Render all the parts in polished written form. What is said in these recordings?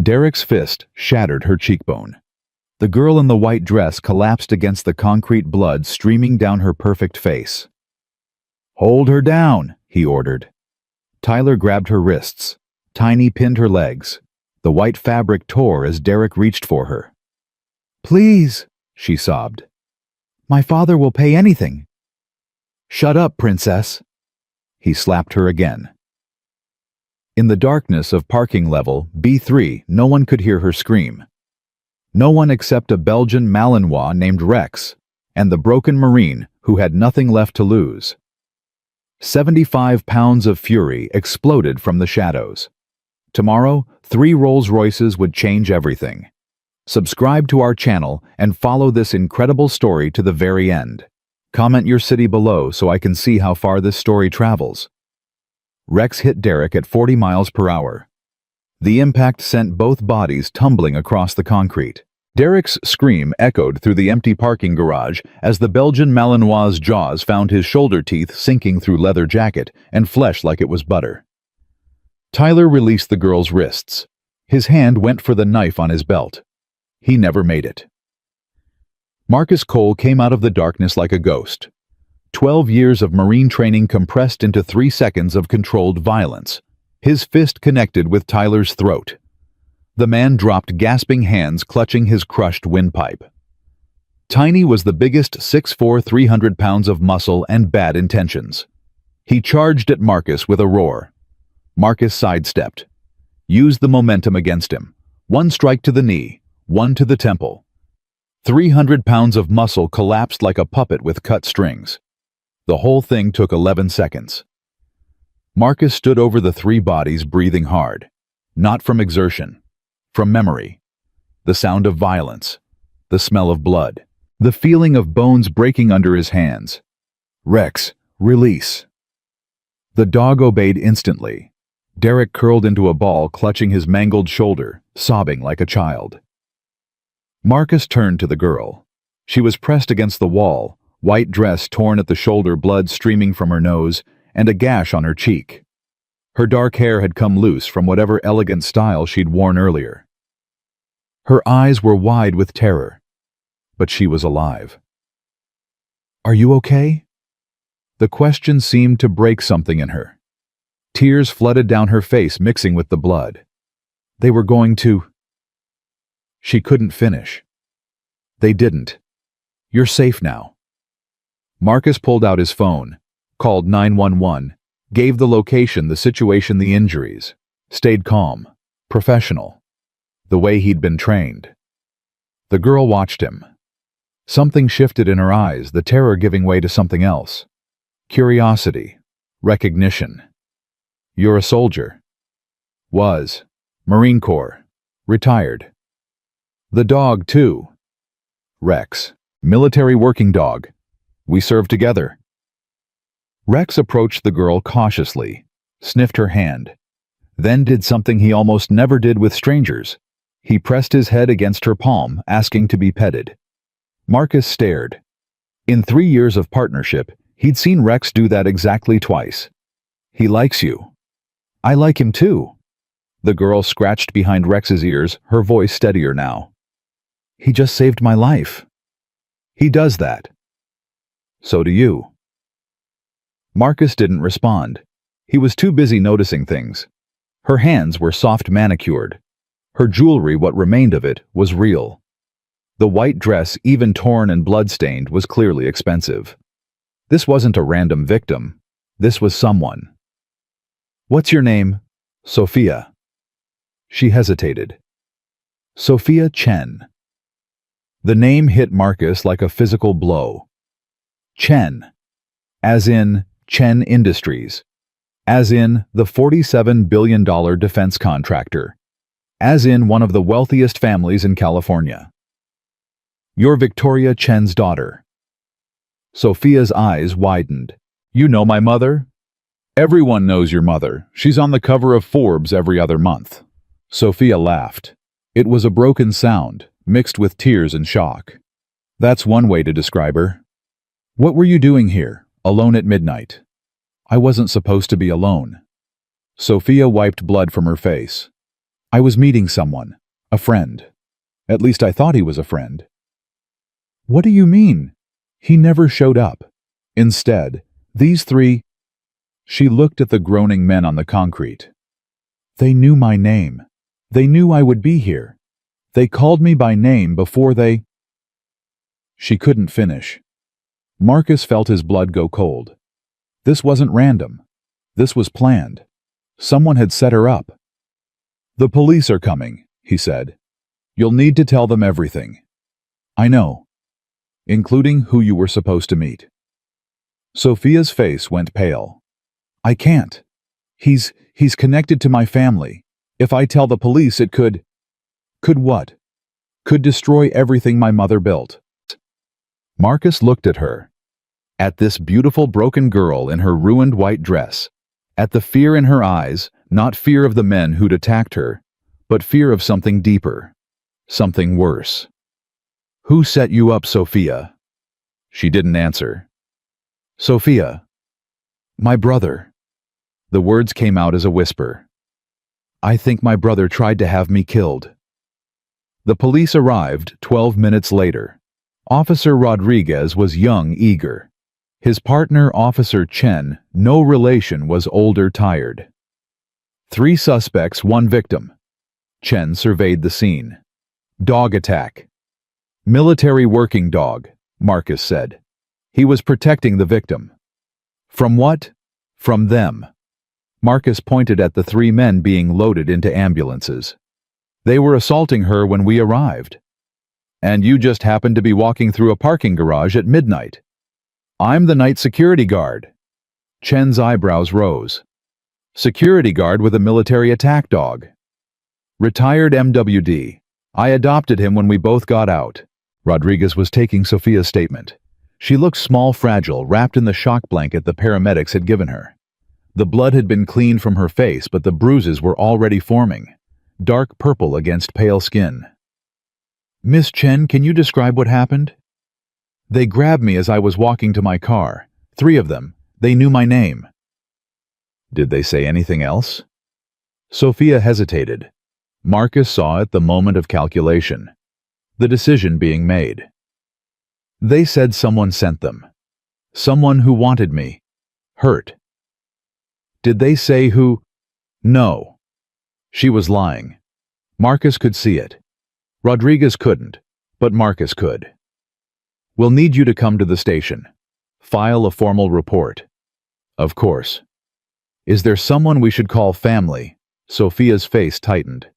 Derek's fist shattered her cheekbone. The girl in the white dress collapsed against the concrete, blood streaming down her perfect face. "Hold her down," he ordered. Tyler grabbed her wrists. Tiny pinned her legs. The white fabric tore as Derek reached for her. "Please," she sobbed. "My father will pay anything." "Shut up, princess." He slapped her again. In the darkness of parking level B3, no one could hear her scream. No one except a Belgian Malinois named Rex, and the broken Marine who had nothing left to lose. 75 pounds of fury exploded from the shadows. Tomorrow, 3 Rolls Royces would change everything. Subscribe to our channel and follow this incredible story to the very end. Comment your city below so I can see how far this story travels. Rex hit Derek at 40 miles per hour. The impact sent both bodies tumbling across the concrete. Derek's scream echoed through the empty parking garage as the Belgian Malinois' jaws found his shoulder teeth sinking through leather jacket and flesh like it was butter. Tyler released the girl's wrists. His hand went for the knife on his belt. He never made it. Marcus Cole came out of the darkness like a ghost. 12 years of Marine training compressed into 3 seconds of controlled violence. His fist connected with Tyler's throat. The man dropped, gasping hands clutching his crushed windpipe. Tiny was the biggest 6'4", 300 pounds of muscle and bad intentions. He charged at Marcus with a roar. Marcus sidestepped. Used the momentum against him. 1 strike to the knee, 1 to the temple. 300 pounds of muscle collapsed like a puppet with cut strings. The whole thing took 11 seconds. Marcus stood over the 3 bodies, breathing hard. Not from exertion. From memory. The sound of violence. The smell of blood. The feeling of bones breaking under his hands. "Rex, release." The dog obeyed instantly. Derek curled into a ball, clutching his mangled shoulder, sobbing like a child. Marcus turned to the girl. She was pressed against the wall, white dress torn at the shoulder, blood streaming from her nose, and a gash on her cheek. Her dark hair had come loose from whatever elegant style she'd worn earlier. Her eyes were wide with terror, but she was alive. "Are you okay?" The question seemed to break something in her. Tears flooded down her face, mixing with the blood. They were going to... She couldn't finish. They didn't. "You're safe now." Marcus pulled out his phone, called 911, gave the location, the situation, the injuries, stayed calm, professional, the way he'd been trained. The girl watched him. Something shifted in her eyes, the terror giving way to something else. Curiosity, recognition. "You're a soldier." "Was. Marine Corps. Retired." "The dog, too." "Rex. Military working dog. We served together." Rex approached the girl cautiously, sniffed her hand, then did something he almost never did with strangers. He pressed his head against her palm, asking to be petted. Marcus stared. In 3 years of partnership, he'd seen Rex do that exactly twice. "He likes you." "I like him too." The girl scratched behind Rex's ears, her voice steadier now. "He just saved my life." "He does that." "So do you." Marcus didn't respond. He was too busy noticing things. Her hands were soft manicured. Her jewelry, what remained of it, was real. The white dress, even torn and blood-stained, was clearly expensive. This wasn't a random victim. This was someone. "What's your name?" "Sophia." She hesitated. "Sophia Chen." The name hit Marcus like a physical blow. Chen. As in Chen Industries. As in the $47 billion defense contractor. As in one of the wealthiest families in California. "You're Victoria Chen's daughter." Sophia's eyes widened. "You know my mother?" "Everyone knows your mother. She's on the cover of Forbes every other month." Sophia laughed. It was a broken sound, mixed with tears and shock. "That's one way to describe her." "What were you doing here, alone at midnight?" "I wasn't supposed to be alone." Sophia wiped blood from her face. I was meeting someone, a friend. At least I thought he was a friend. What do you mean? He never showed up. Instead, these three... She looked at the groaning men on the concrete. They knew my name. They knew I would be here. They called me by name before they... She couldn't finish. Marcus felt his blood go cold. This wasn't random. This was planned. Someone had set her up. The police are coming, he said. You'll need to tell them everything. I know. Including who you were supposed to meet. Sophia's face went pale. I can't. He's connected to my family. If I tell the police, it could... Could what? Could destroy everything my mother built. Marcus looked at her. At this beautiful broken girl in her ruined white dress. At the fear in her eyes, not fear of the men who'd attacked her, but fear of something deeper. Something worse. Who set you up, Sophia? She didn't answer. Sophia. My brother. The words came out as a whisper. I think my brother tried to have me killed. The police arrived 12 minutes later. Officer Rodriguez was young, eager. His partner, Officer Chen, no relation, was older, tired. 3 suspects, 1 victim. Chen surveyed the scene. Dog attack. Military working dog, Marcus said. He was protecting the victim. From what? From them. Marcus pointed at the 3 men being loaded into ambulances. They were assaulting her when we arrived. And you just happened to be walking through a parking garage at midnight. I'm the night security guard. Chen's eyebrows rose. Security guard with a military attack dog. Retired MWD. I adopted him when we both got out. Rodriguez was taking Sophia's statement. She looked small, fragile, wrapped in the shock blanket the paramedics had given her. The blood had been cleaned from her face, but the bruises were already forming, dark purple against pale skin. Miss Chen, can you describe what happened? They grabbed me as I was walking to my car. 3 of them. They knew my name. Did they say anything else? Sophia hesitated. Marcus saw it, the moment of calculation. The decision being made. They said someone sent them. Someone who wanted me. Hurt. Did they say who? No. She was lying. Marcus could see it. Rodriguez couldn't, but Marcus could. We'll need you to come to the station. File a formal report. Of course. Is there someone we should call family? Sophia's face tightened.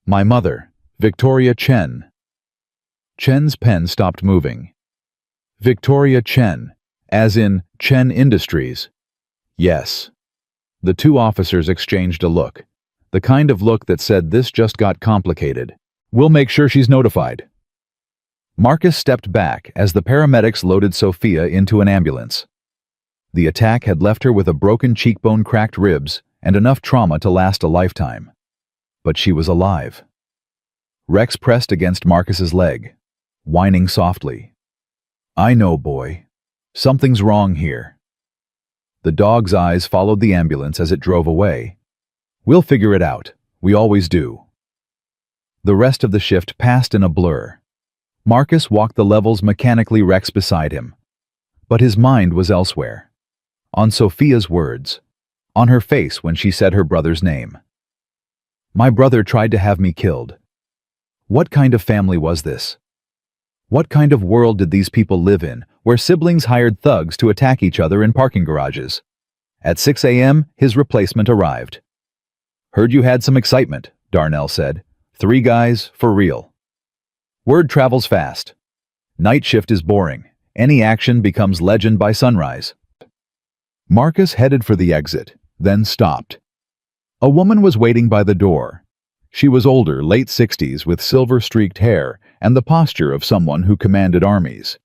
My mother, Victoria Chen. Chen's pen stopped moving. Victoria Chen, as in Chen Industries. Yes. The 2 officers exchanged a look. The kind of look that said this just got complicated. We'll make sure she's notified. Marcus stepped back as the paramedics loaded Sophia into an ambulance. The attack had left her with a broken cheekbone, cracked ribs, and enough trauma to last a lifetime. But she was alive. Rex pressed against Marcus's leg, whining softly. I know, boy. Something's wrong here. The dog's eyes followed the ambulance as it drove away. We'll figure it out. We always do. The rest of the shift passed in a blur. Marcus walked the levels mechanically, Rex beside him. But his mind was elsewhere. On Sophia's words. On her face when she said her brother's name. My brother tried to have me killed. What kind of family was this? What kind of world did these people live in, where siblings hired thugs to attack each other in parking garages? At 6 a.m., his replacement arrived. Heard you had some excitement, Darnell said. 3 guys, for real. Word travels fast. Night shift is boring. Any action becomes legend by sunrise. Marcus headed for the exit, then stopped. A woman was waiting by the door. She was older, late 60s, with silver-streaked hair and the posture of someone who commanded armies.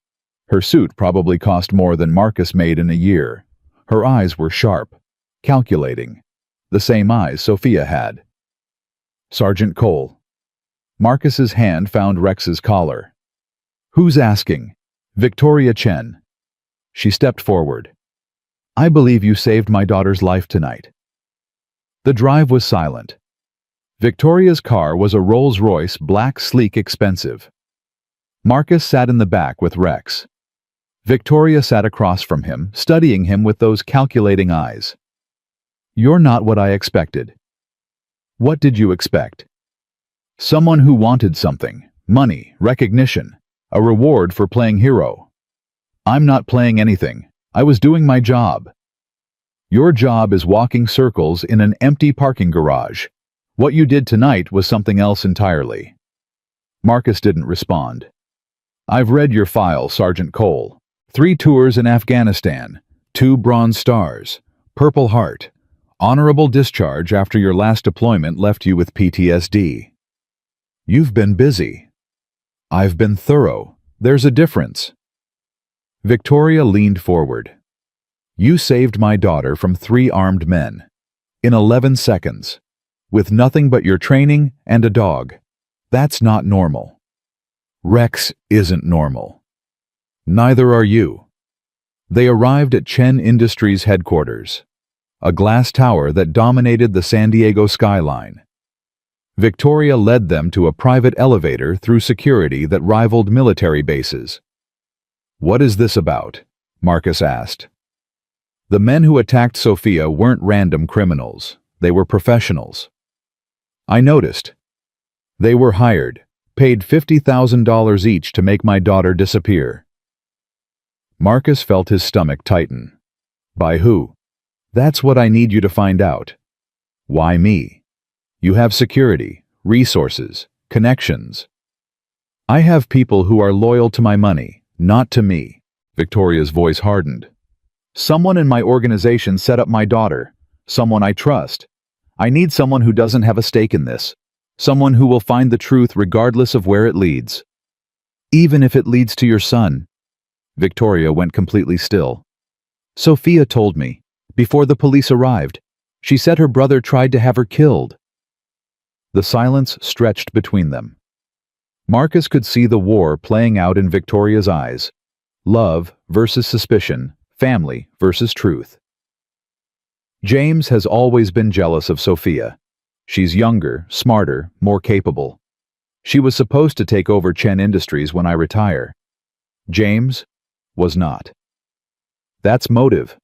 Her suit probably cost more than Marcus made in a year. Her eyes were sharp, calculating. The same eyes Sophia had. Sergeant Cole. Marcus's hand found Rex's collar. Who's asking? Victoria Chen. She stepped forward. I believe you saved my daughter's life tonight. The drive was silent. Victoria's car was a Rolls Royce, black, sleek, expensive. Marcus sat in the back with Rex. Victoria sat across from him, studying him with those calculating eyes. "You're not what I expected." "What did you expect?" "Someone who wanted something, money, recognition, a reward for playing hero." "I'm not playing anything. I was doing my job." "Your job is walking circles in an empty parking garage. What you did tonight was something else entirely." Marcus didn't respond. "I've read your file, Sergeant Cole. 3 tours in Afghanistan, 2 Bronze Stars, Purple Heart. Honorable discharge after your last deployment left you with PTSD. You've been busy. I've been thorough. There's a difference." Victoria leaned forward. "You saved my daughter from 3 armed men. In 11 seconds. With nothing but your training and a dog. That's not normal. Rex isn't normal. Neither are you." They arrived at Chen Industries headquarters, a glass tower that dominated the San Diego skyline. Victoria led them to a private elevator through security that rivaled military bases. "What is this about?" Marcus asked. "The men who attacked Sophia weren't random criminals. They were professionals." "I noticed. They were hired, paid $50,000 each to make my daughter disappear." Marcus felt his stomach tighten. "By who?" "That's what I need you to find out." "Why me?" "You have security, resources, connections." "I have people who are loyal to my money, not to me." Victoria's voice hardened. "Someone in my organization set up my daughter. Someone I trust. I need someone who doesn't have a stake in this. Someone who will find the truth regardless of where it leads. Even if it leads to your son." Victoria went completely still. "Sophia told me, before the police arrived. She said her brother tried to have her killed." The silence stretched between them. Marcus could see the war playing out in Victoria's eyes. Love versus suspicion, family versus truth. James has always been jealous of Sophia. She's younger, smarter, more capable. She was supposed to take over Chen Industries when I retire. James was not. That's motive.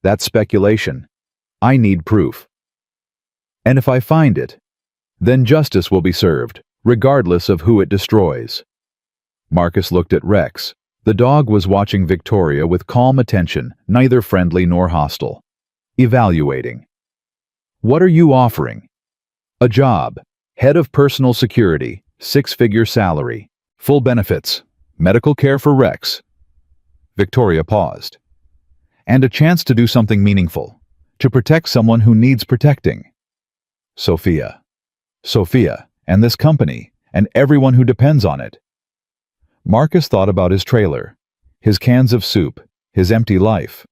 That's speculation. I need proof. And if I find it, then justice will be served, regardless of who it destroys. Marcus looked at Rex. The dog was watching Victoria with calm attention, neither friendly nor hostile. Evaluating. "What are you offering?" "A job. Head of personal security, 6-figure salary, full benefits, medical care for Rex." Victoria paused. "And a chance to do something meaningful, to protect someone who needs protecting." Sophia. Sophia, and this company, and everyone who depends on it. Marcus thought about his trailer, his cans of soup, his empty life.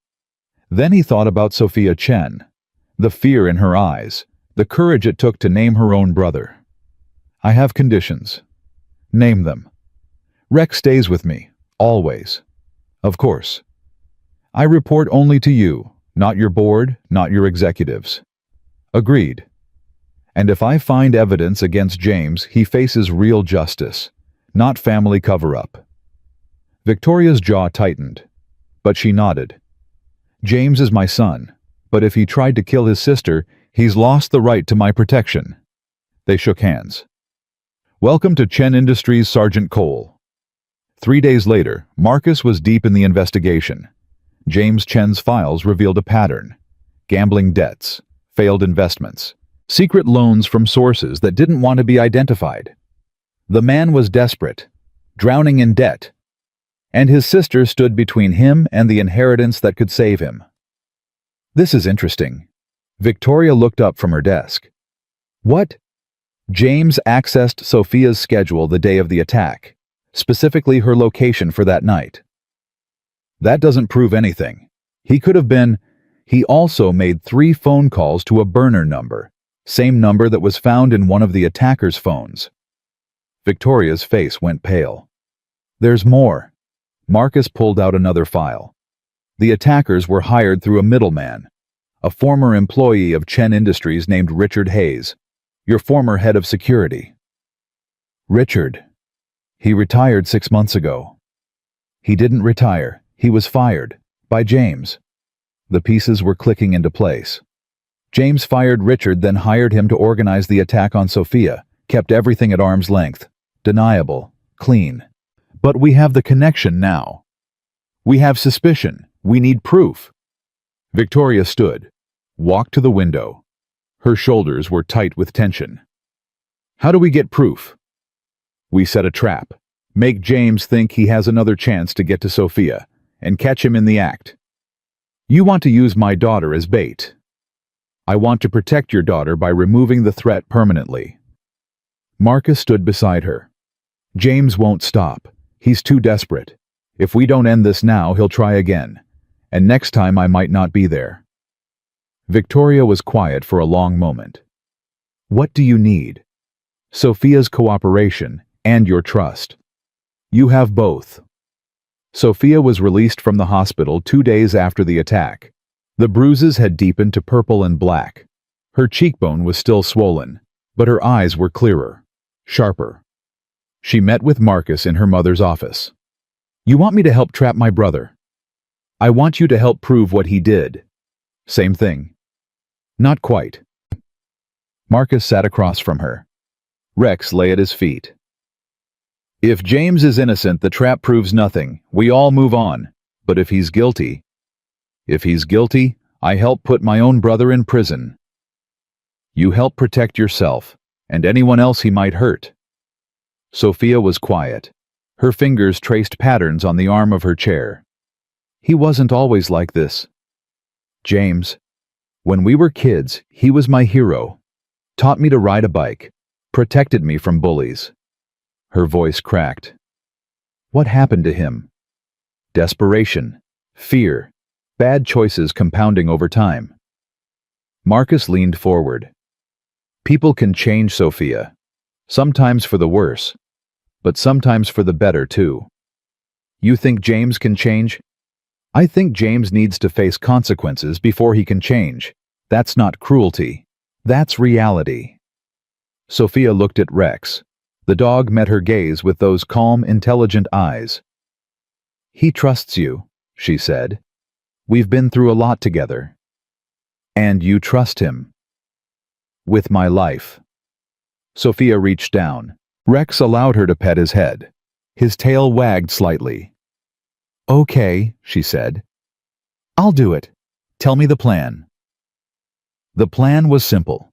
Then he thought about Sophia Chen, the fear in her eyes, the courage it took to name her own brother. "I have conditions." "Name them." "Rex stays with me, always." "Of course." "I report only to you, not your board, not your executives." "Agreed." "And if I find evidence against James, he faces real justice, not family cover-up." Victoria's jaw tightened, but she nodded. "James is my son, but if he tried to kill his sister, he's lost the right to my protection." They shook hands. "Welcome to Chen Industries, Sergeant Cole." 3 days later, Marcus was deep in the investigation. James Chen's files revealed a pattern: gambling debts, failed investments, secret loans from sources that didn't want to be identified. The man was desperate, drowning in debt, and his sister stood between him and the inheritance that could save him. "This is interesting." Victoria looked up from her desk. "What?" James accessed Sophia's schedule the day of the attack, specifically her location for that night. "That doesn't prove anything. He could have been..." He also made 3 phone calls to a burner number, same number that was found in one of the attacker's phones. Victoria's face went pale. "There's more." Marcus pulled out another file. The attackers were hired through a middleman, a former employee of Chen Industries named Richard Hayes. Your former head of security. Richard. He retired 6 months ago. He didn't retire. He was fired. By James. The pieces were clicking into place. James fired Richard, then hired him to organize the attack on Sophia, kept everything at arm's length. Deniable. Clean. But we have the connection now. We have suspicion. We need proof. Victoria stood, walked to the window. Her shoulders were tight with tension. How do we get proof? We set a trap. Make James think he has another chance to get to Sophia, and catch him in the act. You want to use my daughter as bait. I want to protect your daughter by removing the threat permanently. Marcus stood beside her. James won't stop. He's too desperate. If we don't end this now, he'll try again. And next time I might not be there. Victoria was quiet for a long moment. What do you need? Sophia's cooperation and your trust. You have both. Sophia was released from the hospital 2 days after the attack. The bruises had deepened to purple and black. Her cheekbone was still swollen, but her eyes were clearer, sharper. She met with Marcus in her mother's office. You want me to help trap my brother? I want you to help prove what he did. Same thing. Not quite. Marcus sat across from her. Rex lay at his feet. If James is innocent, the trap proves nothing. We all move on. But if he's guilty, I help put my own brother in prison. You help protect yourself, and anyone else he might hurt. Sophia was quiet. Her fingers traced patterns on the arm of her chair. He wasn't always like this. James. When we were kids, he was my hero. Taught me to ride a bike. Protected me from bullies. Her voice cracked. What happened to him? Desperation. Fear. Bad choices compounding over time. Marcus leaned forward. People can change, Sophia. Sometimes for the worse. But sometimes for the better, too. You think James can change? I think James needs to face consequences before he can change. That's not cruelty. That's reality. Sophia looked at Rex. The dog met her gaze with those calm, intelligent eyes. He trusts you, she said. We've been through a lot together. And you trust him. With my life. Sophia reached down. Rex allowed her to pet his head. His tail wagged slightly. Okay, she said. I'll do it. Tell me the plan. The plan was simple.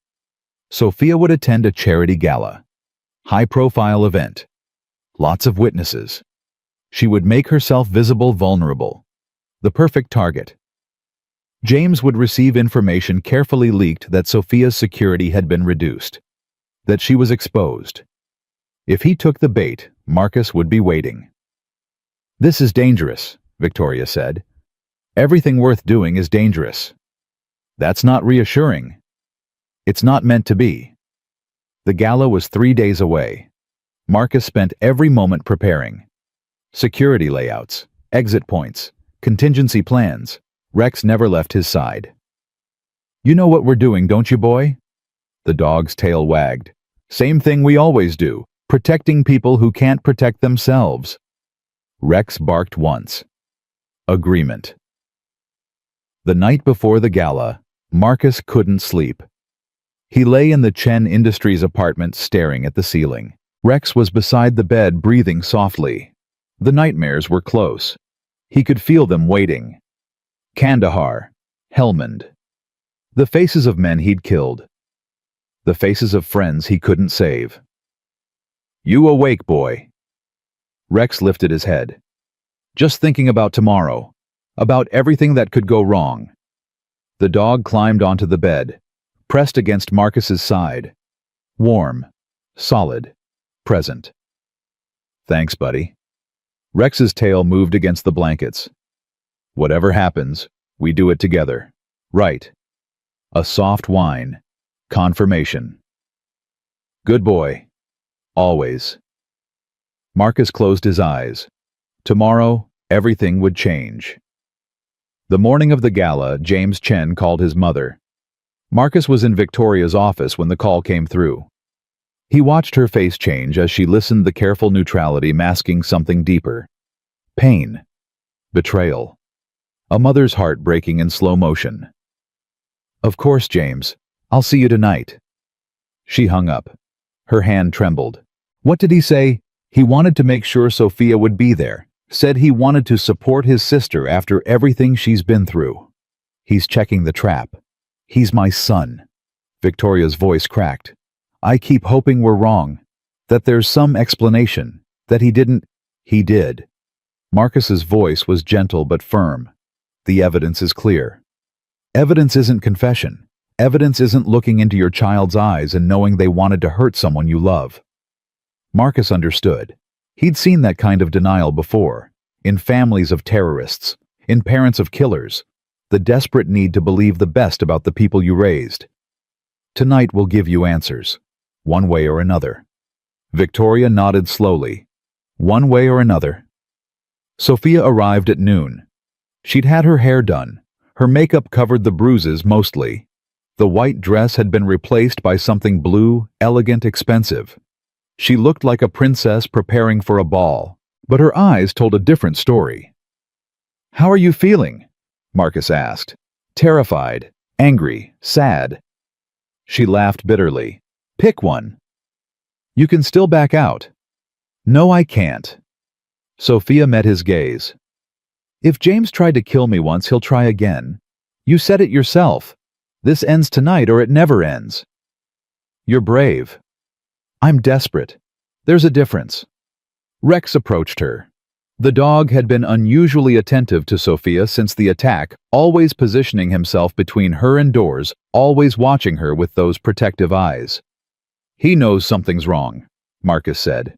Sophia would attend a charity gala. High-profile event. Lots of witnesses. She would make herself visible, vulnerable. The perfect target. James would receive information carefully leaked that Sophia's security had been reduced. That she was exposed. If he took the bait, Marcus would be waiting. This is dangerous, Victoria said. Everything worth doing is dangerous. That's not reassuring. It's not meant to be. The gala was 3 days away. Marcus spent every moment preparing. Security layouts, exit points, contingency plans. Rex never left his side. You know what we're doing, don't you, boy? The dog's tail wagged. Same thing we always do, protecting people who can't protect themselves. Rex barked once. Agreement. The night before the gala, Marcus couldn't sleep. He lay in the Chen Industries apartment staring at the ceiling. Rex was beside the bed breathing softly. The nightmares were close. He could feel them waiting. Kandahar, Helmand. The faces of men he'd killed. The faces of friends he couldn't save. You awake, boy. Rex lifted his head. Just thinking about tomorrow. About everything that could go wrong. The dog climbed onto the bed, pressed against Marcus's side. Warm, solid, present. Thanks, buddy. Rex's tail moved against the blankets. Whatever happens, we do it together. Right. A soft whine. Confirmation. Good boy. Always. Marcus closed his eyes. Tomorrow, everything would change. The morning of the gala, James Chen called his mother. Marcus was in Victoria's office when the call came through. He watched her face change as she listened, the careful neutrality masking something deeper. Pain. Betrayal. A mother's heart breaking in slow motion. "Of course, James. I'll see you tonight." She hung up. Her hand trembled. What did he say? He wanted to make sure Sophia would be there. Said he wanted to support his sister after everything she's been through. He's checking the trap. "He's my son." Victoria's voice cracked. "I keep hoping we're wrong. That there's some explanation. That he didn't." "He did." Marcus's voice was gentle but firm. "The evidence is clear." Evidence isn't confession. Evidence isn't looking into your child's eyes and knowing they wanted to hurt someone you love. Marcus understood. He'd seen that kind of denial before, in families of terrorists, in parents of killers, the desperate need to believe the best about the people you raised. "Tonight will give you answers, one way or another." Victoria nodded slowly. "One way or another." Sophia arrived at noon. She'd had her hair done. Her makeup covered the bruises mostly. The white dress had been replaced by something blue, elegant, expensive. She looked like a princess preparing for a ball, but her eyes told a different story. "How are you feeling?" Marcus asked. "Terrified, angry, sad." She laughed bitterly. "Pick one." "You can still back out." "No, I can't." Sophia met his gaze. "If James tried to kill me once, he'll try again. You said it yourself. This ends tonight or it never ends." "You're brave." "I'm desperate. There's a difference." Rex approached her. The dog had been unusually attentive to Sophia since the attack, always positioning himself between her and doors, always watching her with those protective eyes. "He knows something's wrong," Marcus said.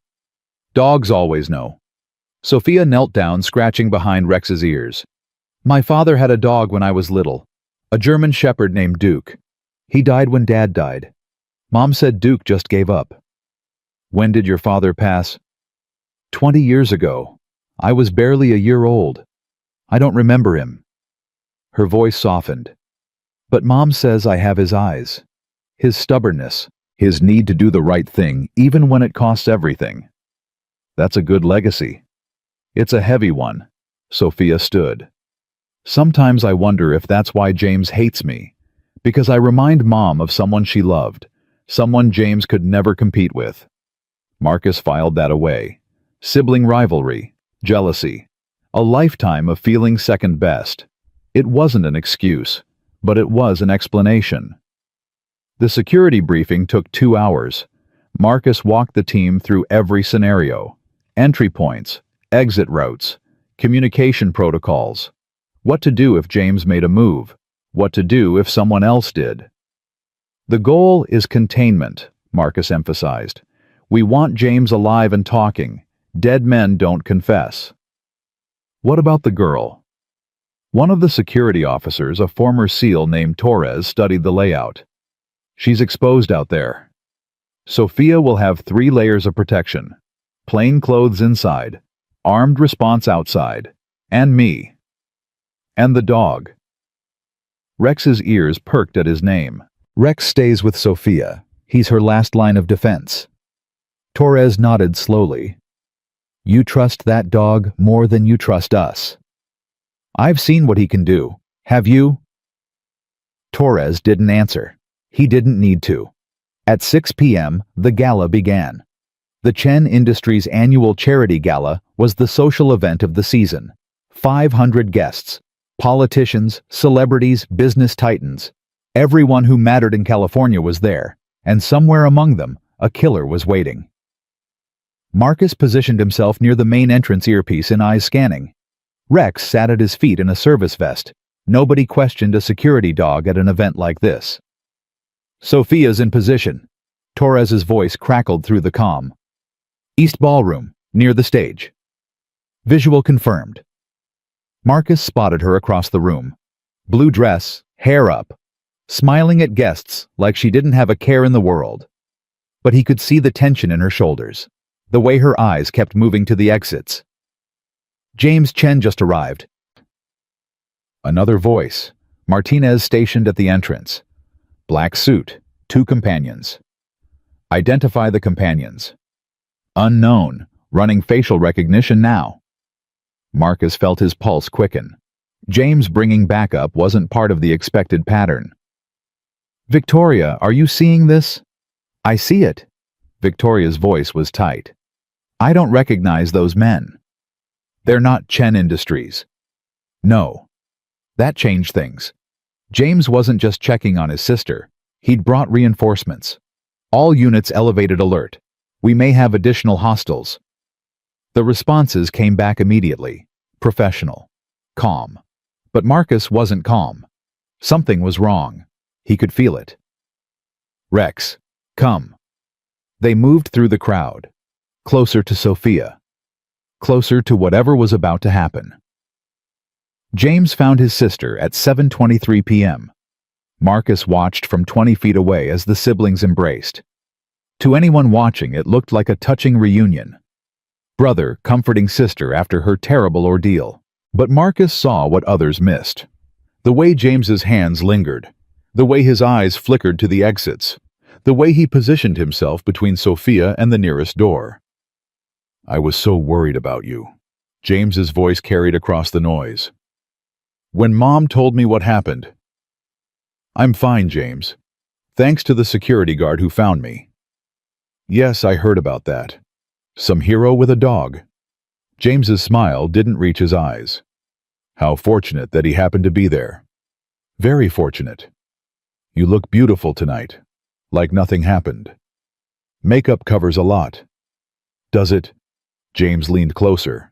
"Dogs always know." Sophia knelt down, scratching behind Rex's ears. "My father had a dog when I was little, a German shepherd named Duke. He died when Dad died. Mom said Duke just gave up." "When did your father pass?" 20 years ago. I was barely a year old. I don't remember him." Her voice softened. "But Mom says I have his eyes, his stubbornness, his need to do the right thing even when it costs everything. That's a good legacy." "It's a heavy one." Sophia stood. "Sometimes I wonder if that's why James hates me, because I remind Mom of someone she loved, someone James could never compete with." Marcus filed that away. Sibling rivalry, jealousy, a lifetime of feeling second best. It wasn't an excuse, but it was an explanation. The security briefing took 2 hours. Marcus walked the team through every scenario: entry points, exit routes, communication protocols. What to do if James made a move, what to do if someone else did. "The goal is containment," Marcus emphasized. "We want James alive and talking. Dead men don't confess." "What about the girl?" One of the security officers, a former SEAL named Torres, studied the layout. "She's exposed out there. Sophia will have 3 layers of protection. Plain clothes inside, armed response outside, and me. And the dog." Rex's ears perked at his name. "Rex stays with Sophia. He's her last line of defense." Torres nodded slowly. "You trust that dog more than you trust us." "I've seen what he can do. Have you?" Torres didn't answer. He didn't need to. At 6 p.m., the gala began. The Chen Industries annual charity gala was the social event of the season. 500 guests. Politicians, celebrities, business titans. Everyone who mattered in California was there, and somewhere among them, a killer was waiting. Marcus positioned himself near the main entrance, earpiece in eyes scanning. Rex sat at his feet in a service vest. Nobody questioned a security dog at an event like this. "Sophia's in position." Torres's voice crackled through the comm. "East Ballroom, near the stage." Visual confirmed. Marcus spotted her across the room. Blue dress, hair up, smiling at guests like she didn't have a care in the world. But he could see the tension in her shoulders, the way her eyes kept moving to the exits. "James Chen just arrived." Another voice, Martinez stationed at the entrance. Black suit, 2 companions. Identify the companions. Unknown, running facial recognition now. Marcus felt his pulse quicken. James bringing backup wasn't part of the expected pattern. Victoria, are you seeing this? I see it. Victoria's voice was tight. I don't recognize those men. They're not Chen Industries. No. That changed things. James wasn't just checking on his sister. He'd brought reinforcements. All units elevated alert. We may have additional hostiles. The responses came back immediately. Professional. Calm. But Marcus wasn't calm. Something was wrong. He could feel it. Rex, come. They moved through the crowd. Closer to Sophia. Closer to whatever was about to happen. James found his sister at 7:23 p.m. Marcus watched from 20 feet away as the siblings embraced. To anyone watching, it looked like a touching reunion. Brother comforting sister after her terrible ordeal. But Marcus saw what others missed. The way James's hands lingered. The way his eyes flickered to the exits. The way he positioned himself between Sophia and the nearest door. I was so worried about you. James's voice carried across the noise. When Mom told me what happened. I'm fine, James. Thanks to the security guard who found me. Yes, I heard about that. Some hero with a dog. James's smile didn't reach his eyes. How fortunate that he happened to be there. Very fortunate. You look beautiful tonight, like nothing happened. Makeup covers a lot. Does it? James leaned closer.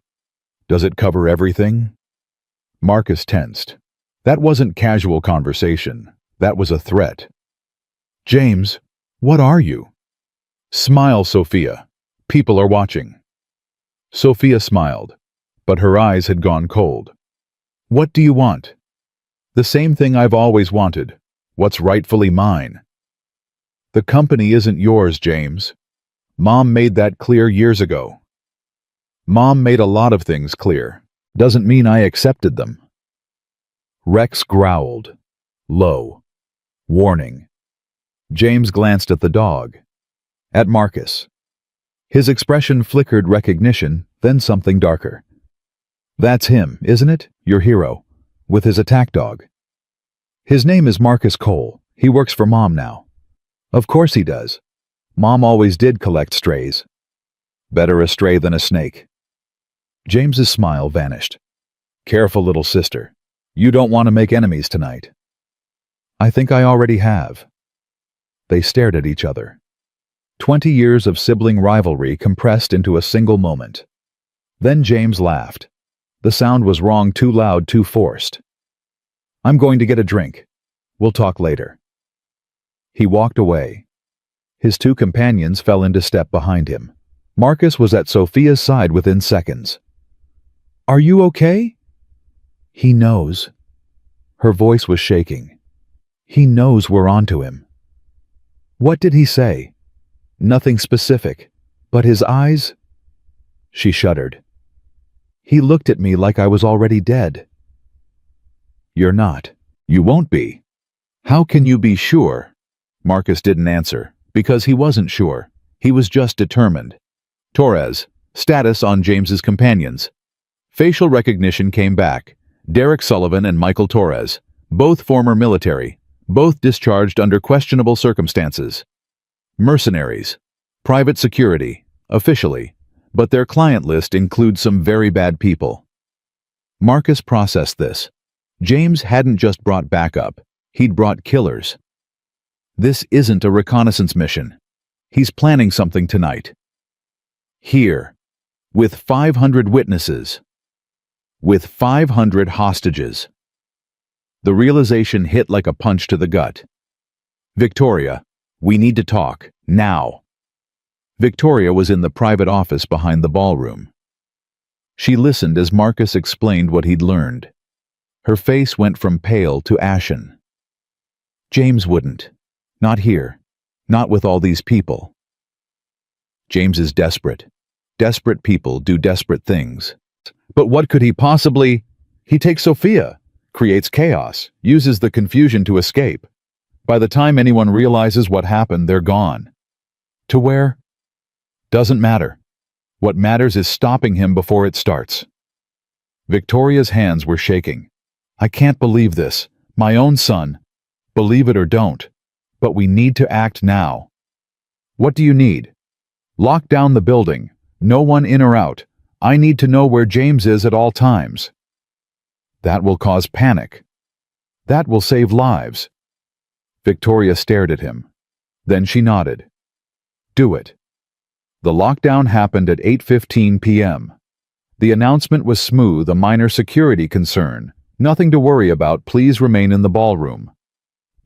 Does it cover everything? Marcus tensed. That wasn't casual conversation. That was a threat. James, what are you? Smile, Sophia. People are watching. Sophia smiled, but her eyes had gone cold. What do you want? The same thing I've always wanted. What's rightfully mine. The company isn't yours, James. Mom made that clear years ago. Mom made a lot of things clear. Doesn't mean I accepted them. Rex growled. Low. Warning. James glanced at the dog. At Marcus. His expression flickered recognition, then something darker. That's him, isn't it? Your hero. With his attack dog. His name is Marcus Cole. He works for Mom now. Of course he does. Mom always did collect strays. Better a stray than a snake. James's smile vanished. Careful, little sister. You don't want to make enemies tonight. I think I already have. They stared at each other. 20 years of sibling rivalry compressed into a single moment. Then James laughed. The sound was wrong, too loud, too forced. I'm going to get a drink. We'll talk later. He walked away. His 2 companions fell into step behind him. Marcus was at Sophia's side within seconds. Are you okay? He knows. Her voice was shaking. He knows we're onto him. What did he say? Nothing specific, but his eyes? She shuddered. He looked at me like I was already dead. You're not. You won't be. How can you be sure? Marcus didn't answer, because he wasn't sure. He was just determined. Torres, status on James's companions. Facial recognition came back. Derek Sullivan and Michael Torres, both former military, both discharged under questionable circumstances. Mercenaries. Private security, officially, but their client list includes some very bad people. Marcus processed this. James hadn't just brought backup, he'd brought killers. This isn't a reconnaissance mission. He's planning something tonight. Here, with 500 witnesses. With 500 hostages. The realization hit like a punch to the gut. Victoria, we need to talk, now. Victoria was in the private office behind the ballroom. She listened as Marcus explained what he'd learned. Her face went from pale to ashen. James wouldn't. Not here. Not with all these people. James is desperate. Desperate people do desperate things. But what could he possibly... He takes Sophia, creates chaos, uses the confusion to escape. By the time anyone realizes what happened, they're gone. To where? Doesn't matter. What matters is stopping him before it starts. Victoria's hands were shaking. I can't believe this. My own son. Believe it or don't. But we need to act now. What do you need? Lock down the building. No one in or out. I need to know where James is at all times. That will cause panic. That will save lives. Victoria stared at him. Then she nodded. Do it. The lockdown happened at 8:15 p.m. The announcement was smooth, a minor security concern. Nothing to worry about, please remain in the ballroom.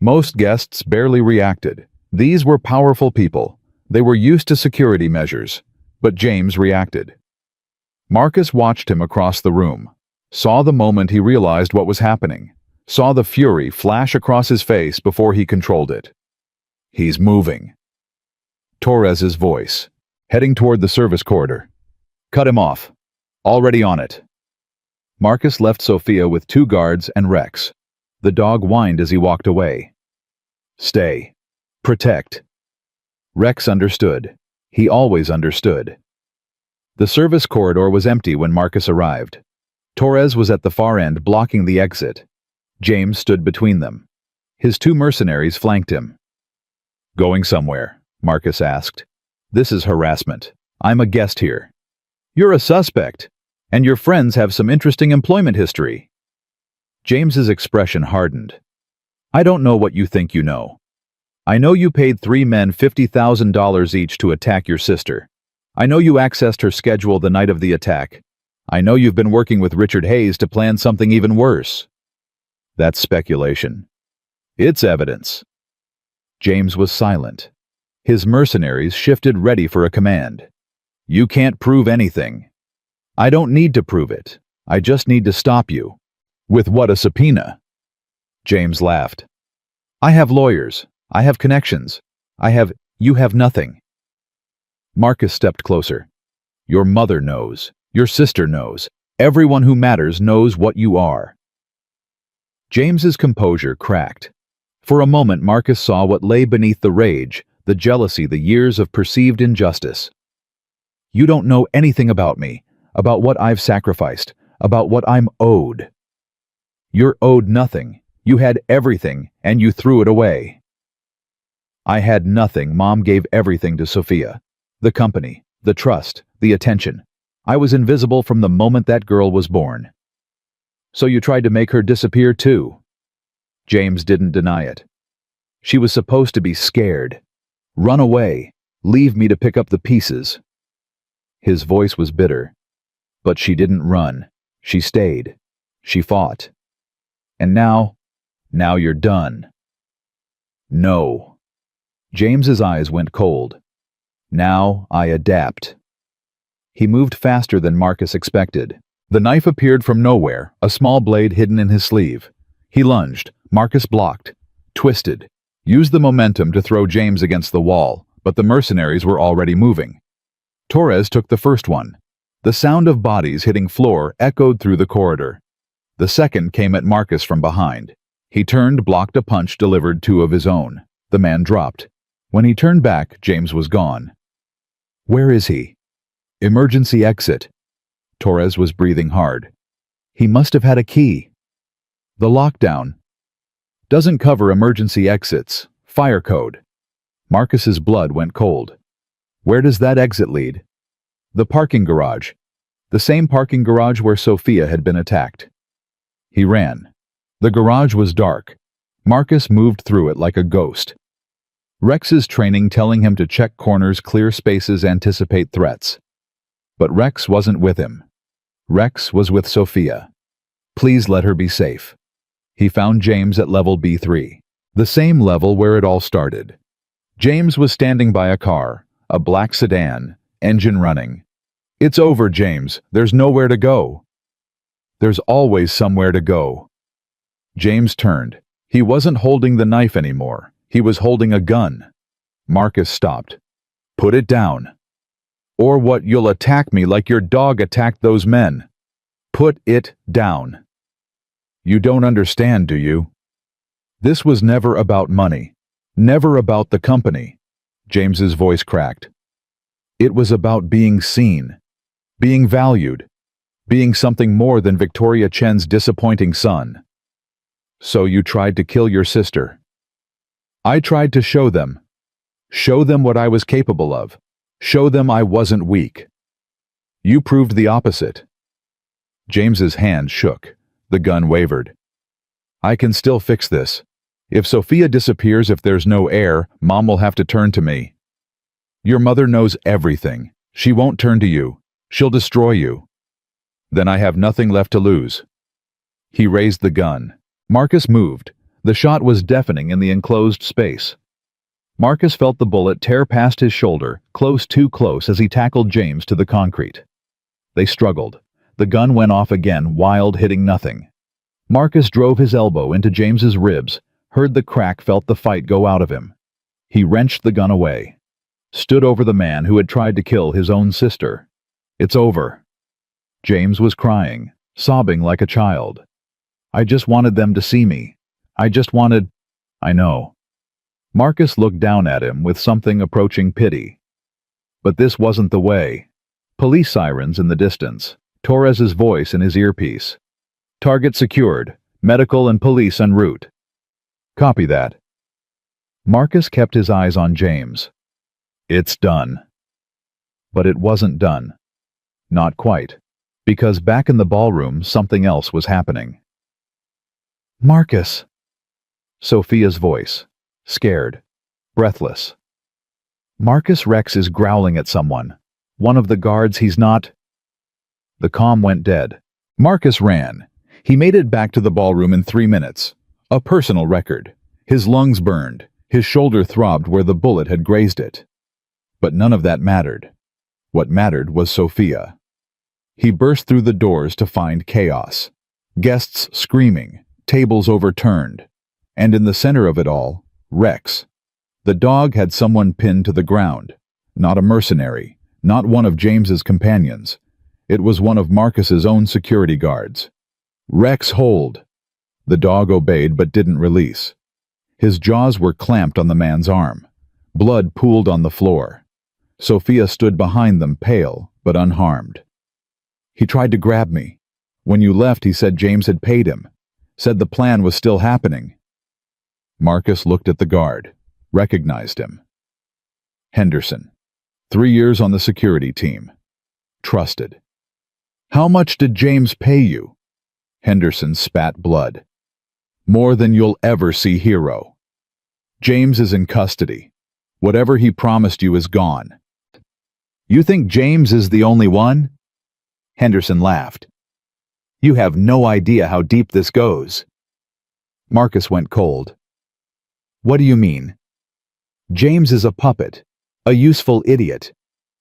Most guests barely reacted. These were powerful people. They were used to security measures. But James reacted. Marcus watched him across the room, saw the moment he realized what was happening, saw the fury flash across his face before he controlled it. He's moving. Torres's voice, heading toward the service corridor. Cut him off. Already on it. Marcus left Sophia with 2 guards and Rex. The dog whined as he walked away. Stay. Protect. Rex understood. He always understood. The service corridor was empty when Marcus arrived. Torres was at the far end, blocking the exit. James stood between them. His 2 mercenaries flanked him. Going somewhere? Marcus asked. This is harassment. I'm a guest here. You're a suspect, and your friends have some interesting employment history. James's expression hardened. I don't know what you think you know. I know you paid 3 men $50,000 each to attack your sister. I know you accessed her schedule the night of the attack. I know you've been working with Richard Hayes to plan something even worse. That's speculation. It's evidence. James was silent. His mercenaries shifted, ready for a command. You can't prove anything. I don't need to prove it. I just need to stop you. With what, a subpoena? James laughed. I have lawyers. I have connections. You have nothing. Marcus stepped closer. Your mother knows. Your sister knows. Everyone who matters knows what you are. James's composure cracked. For a moment, Marcus saw what lay beneath the rage, the jealousy, the years of perceived injustice. You don't know anything about me, about what I've sacrificed, about what I'm owed. You're owed nothing. You had everything, and you threw it away. I had nothing. Mom gave everything to Sophia. The company, the trust, the attention. I was invisible from the moment that girl was born. So you tried to make her disappear too? James didn't deny it. She was supposed to be scared. Run away. Leave me to pick up the pieces. His voice was bitter. But she didn't run. She stayed. She fought. And now you're done. No. James's eyes went cold. Now I adapt. He moved faster than Marcus expected. The knife appeared from nowhere, a small blade hidden in his sleeve. He lunged. Marcus blocked, twisted, used the momentum to throw James against the wall, but the mercenaries were already moving. Torres took the first one. The sound of bodies hitting floor echoed through the corridor. The second came at Marcus from behind. He turned, blocked a punch, delivered 2 of his own. The man dropped. When he turned back, James was gone. Where is he? Emergency exit. Torres was breathing hard. He must have had a key. The lockdown doesn't cover emergency exits. Fire code. Marcus's blood went cold. Where does that exit lead? The parking garage. The same parking garage where Sophia had been attacked. He ran. The garage was dark. Marcus moved through it like a ghost. Rex's training telling him to check corners, clear spaces, anticipate threats. But Rex wasn't with him. Rex was with Sophia. Please let her be safe. He found James at level B3, the same level where it all started. James was standing by a car, a black sedan, engine running. It's over, James. There's nowhere to go. There's always somewhere to go. James turned. He wasn't holding the knife anymore. He was holding a gun. Marcus stopped. Put it down. Or what, you'll attack me like your dog attacked those men. Put it down. You don't understand, do you? This was never about money. Never about the company. James's voice cracked. It was about being seen. Being valued. Being something more than Victoria Chen's disappointing son. So you tried to kill your sister. I tried to show them. Show them what I was capable of. Show them I wasn't weak. You proved the opposite. James's hand shook. The gun wavered. I can still fix this. If Sophia disappears, if there's no heir, Mom will have to turn to me. Your mother knows everything. She won't turn to you. She'll destroy you. Then I have nothing left to lose. He raised the gun. Marcus moved. The shot was deafening in the enclosed space. Marcus felt the bullet tear past his shoulder, too close as he tackled James to the concrete. They struggled. The gun went off again, wild, hitting nothing. Marcus drove his elbow into James's ribs, heard the crack, felt the fight go out of him. He wrenched the gun away. Stood over the man who had tried to kill his own sister. It's over. James was crying, sobbing like a child. I just wanted them to see me. I know. Marcus looked down at him with something approaching pity. But this wasn't the way. Police sirens in the distance. Torres's voice in his earpiece. Target secured. Medical and police en route. Copy that. Marcus kept his eyes on James. It's done. But it wasn't done. Not quite. Because back in the ballroom, something else was happening. Marcus. Sophia's voice. Scared. Breathless. Marcus Rex is growling at someone. One of the guards, he's not. The comm went dead. Marcus ran. He made it back to the ballroom in 3 minutes. A personal record. His lungs burned. His shoulder throbbed where the bullet had grazed it. But none of that mattered. What mattered was Sophia. He burst through the doors to find chaos. Guests screaming, tables overturned. And in the center of it all, Rex. The dog had someone pinned to the ground. Not a mercenary, not one of James's companions. It was one of Marcus's own security guards. Rex, hold. The dog obeyed but didn't release. His jaws were clamped on the man's arm. Blood pooled on the floor. Sophia stood behind them, pale but unharmed. He tried to grab me. When you left, he said James had paid him. Said the plan was still happening. Marcus looked at the guard, recognized him. Henderson. 3 years on the security team. Trusted. How much did James pay you? Henderson spat blood. More than you'll ever see, hero. James is in custody. Whatever he promised you is gone. You think James is the only one? Henderson laughed. You have no idea how deep this goes. Marcus went cold. What do you mean? James is a puppet, a useful idiot.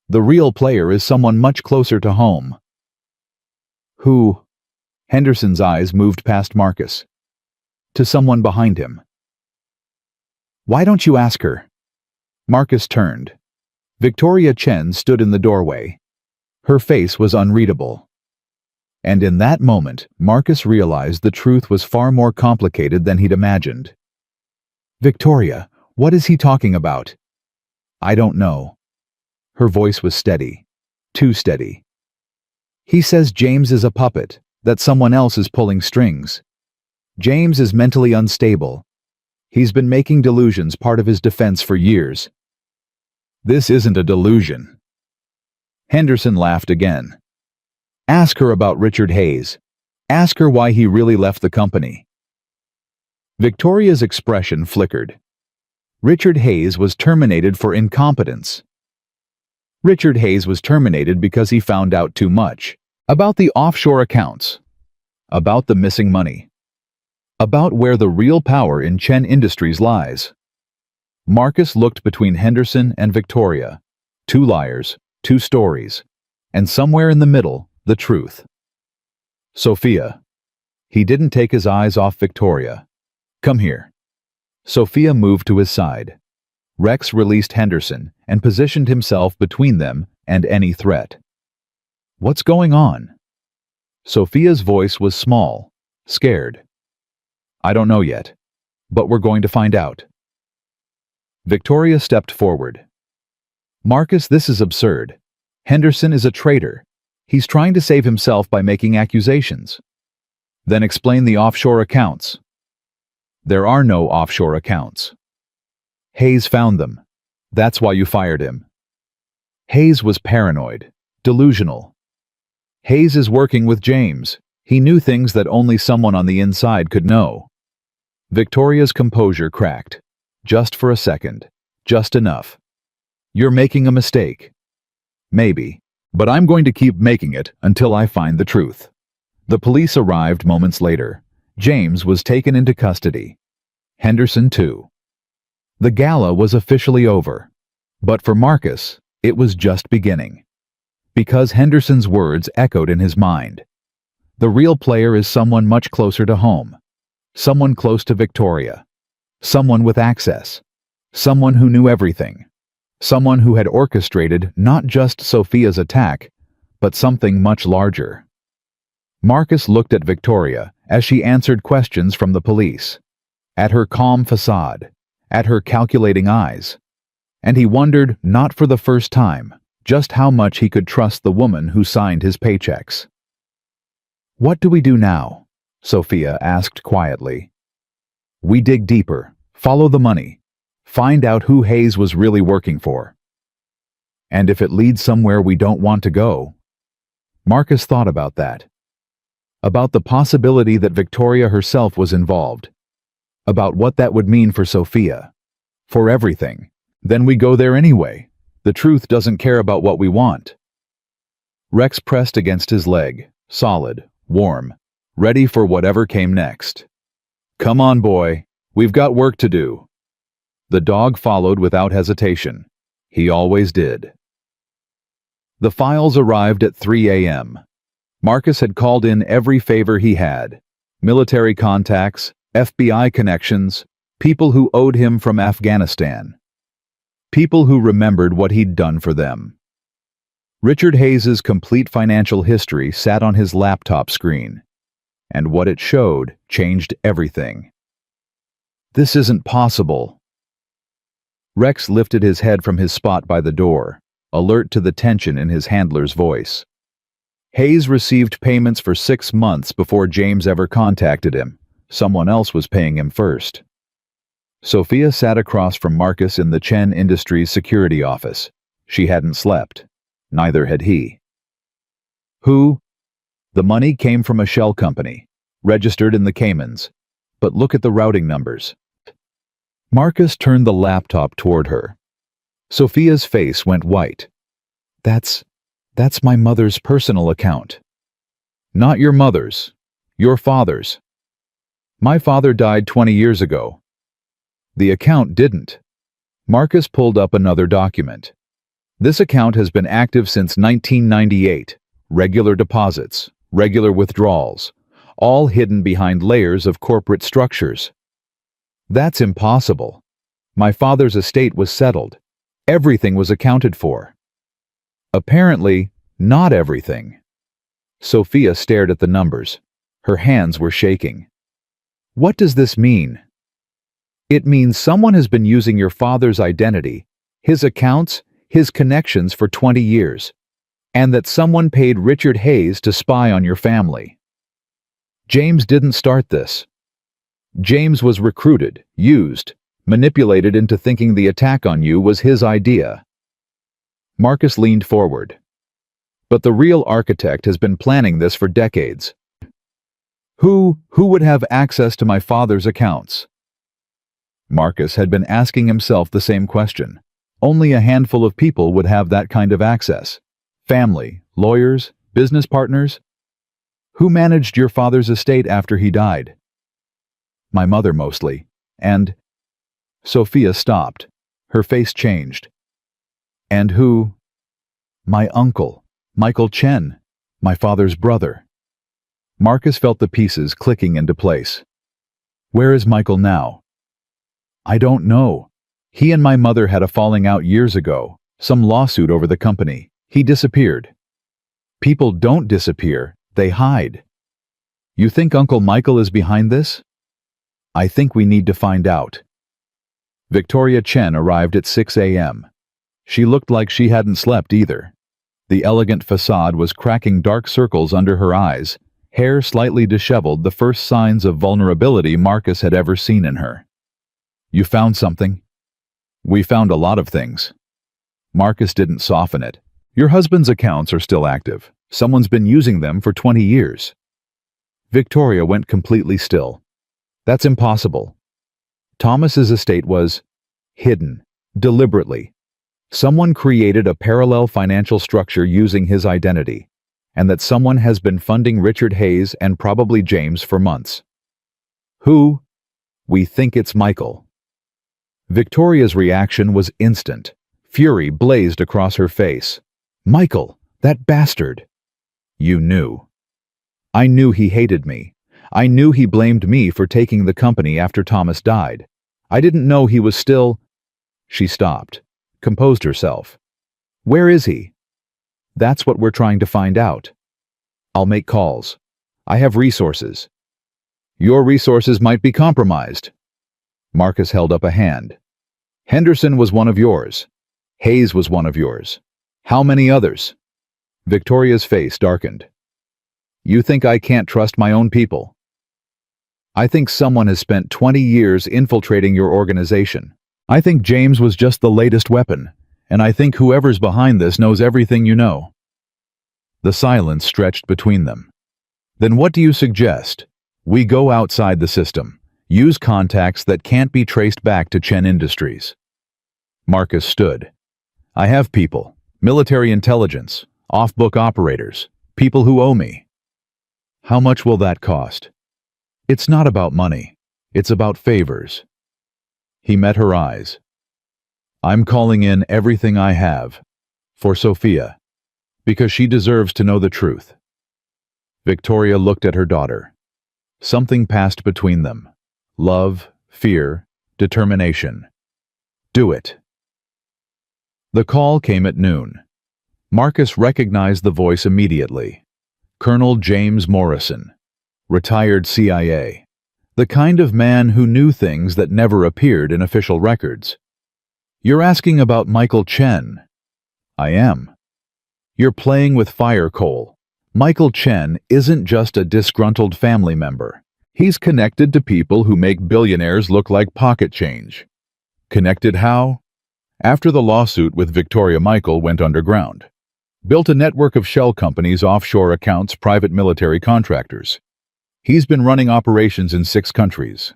The real player is someone much closer to home. Who? Henderson's eyes moved past Marcus. To someone behind him. Why don't you ask her? Marcus turned. Victoria Chen stood in the doorway. Her face was unreadable. And in that moment, Marcus realized the truth was far more complicated than he'd imagined. Victoria, what is he talking about? I don't know. Her voice was steady. Too steady. He says James is a puppet, that someone else is pulling strings. James is mentally unstable. He's been making delusions part of his defense for years. This isn't a delusion. Henderson laughed again. Ask her about Richard Hayes. Ask her why he really left the company. Victoria's expression flickered. Richard Hayes was terminated for incompetence. Richard Hayes was terminated because he found out too much. About the offshore accounts. About the missing money. About where the real power in Chen Industries lies. Marcus looked between Henderson and Victoria. 2 liars, 2 stories, and somewhere in the middle, the truth. Sophia. He didn't take his eyes off Victoria. Come here. Sophia moved to his side. Rex released Henderson and positioned himself between them and any threat. What's going on? Sophia's voice was small, scared. I don't know yet. But we're going to find out. Victoria stepped forward. Marcus, this is absurd. Henderson is a traitor. He's trying to save himself by making accusations. Then explain the offshore accounts. There are no offshore accounts. Hayes found them. That's why you fired him. Hayes was paranoid, delusional. Hayes is working with James. He knew things that only someone on the inside could know. Victoria's composure cracked. Just for a second. Just enough. You're making a mistake. Maybe. But I'm going to keep making it until I find the truth. The police arrived moments later. James was taken into custody. Henderson too. The gala was officially over. But for Marcus, it was just beginning. Because Henderson's words echoed in his mind. The real player is someone much closer to home. Someone close to Victoria. Someone with access. Someone who knew everything. Someone who had orchestrated not just Sophia's attack, but something much larger. Marcus looked at Victoria as she answered questions from the police. At her calm facade. At her calculating eyes. And he wondered, not for the first time, just how much he could trust the woman who signed his paychecks. What do we do now? Sophia asked quietly. We dig deeper, follow the money, find out who Hayes was really working for. And if it leads somewhere we don't want to go. Marcus thought about that. About the possibility that Victoria herself was involved. About what that would mean for Sophia. For everything. Then we go there anyway. The truth doesn't care about what we want. Rex pressed against his leg, solid, warm, ready for whatever came next. Come on, boy. We've got work to do. The dog followed without hesitation. He always did. The files arrived at 3 a.m. Marcus had called in every favor he had. Military contacts, FBI connections, people who owed him from Afghanistan. People who remembered what he'd done for them. Richard Hayes's complete financial history sat on his laptop screen, and what it showed changed everything. This isn't possible. Rex lifted his head from his spot by the door, alert to the tension in his handler's voice. Hayes received payments for 6 months before James ever contacted him. Someone else was paying him first. Sophia sat across from Marcus in the Chen Industries security office. She hadn't slept. Neither had he. Who? The money came from a shell company, registered in the Caymans. But look at the routing numbers. Marcus turned the laptop toward her. Sophia's face went white. That's my mother's personal account. Not your mother's. Your father's. My father died 20 years ago. The account didn't. Marcus pulled up another document. This account has been active since 1998. Regular deposits, regular withdrawals, all hidden behind layers of corporate structures. That's impossible. My father's estate was settled. Everything was accounted for. Apparently, not everything. Sophia stared at the numbers. Her hands were shaking. What does this mean? It means someone has been using your father's identity, his accounts, his connections for 20 years, and that someone paid Richard Hayes to spy on your family. James didn't start this. James was recruited, used, manipulated into thinking the attack on you was his idea. Marcus leaned forward. But the real architect has been planning this for decades. Who would have access to my father's accounts? Marcus had been asking himself the same question. Only a handful of people would have that kind of access. Family, lawyers, business partners. Who managed your father's estate after he died? My mother mostly. And... Sophia stopped. Her face changed. And who? My uncle, Michael Chen, my father's brother. Marcus felt the pieces clicking into place. Where is Michael now? I don't know. He and my mother had a falling out years ago, some lawsuit over the company. He disappeared. People don't disappear, they hide. You think Uncle Michael is behind this? I think we need to find out. Victoria Chen arrived at 6 a.m. She looked like she hadn't slept either. The elegant facade was cracking dark circles under her eyes, hair slightly disheveled, the first signs of vulnerability Marcus had ever seen in her. You found something? We found a lot of things. Marcus didn't soften it. Your husband's accounts are still active. Someone's been using them for 20 years. Victoria went completely still. That's impossible. Thomas's estate was hidden, deliberately. Someone created a parallel financial structure using his identity, and that someone has been funding Richard Hayes and probably James for months. Who? We think it's Michael. Victoria's reaction was instant. Fury blazed across her face. Michael, that bastard! You knew. I knew he hated me. I knew he blamed me for taking the company after Thomas died. I didn't know he was still... She stopped, composed herself. Where is he? That's what we're trying to find out. I'll make calls. I have resources. Your resources might be compromised. Marcus held up a hand. Henderson was one of yours. Hayes was one of yours. How many others? Victoria's face darkened. You think I can't trust my own people? I think someone has spent 20 years infiltrating your organization. I think James was just the latest weapon, and I think whoever's behind this knows everything you know. The silence stretched between them. Then what do you suggest? We go outside the system, use contacts that can't be traced back to Chen Industries. Marcus stood. I have people, military intelligence, off-book operators, people who owe me. How much will that cost? It's not about money. It's about favors. He met her eyes. I'm calling in everything I have. For Sophia. Because she deserves to know the truth. Victoria looked at her daughter. Something passed between them. Love, fear, determination. Do it. The call came at noon. Marcus recognized the voice immediately. Colonel James Morrison, retired CIA. The kind of man who knew things that never appeared in official records. You're asking about Michael Chen. I am. You're playing with fire, Cole. Michael Chen isn't just a disgruntled family member. He's connected to people who make billionaires look like pocket change. Connected how? After the lawsuit with Victoria, Michael went underground. Built a network of shell companies, offshore accounts, private military contractors. He's been running operations in 6 countries.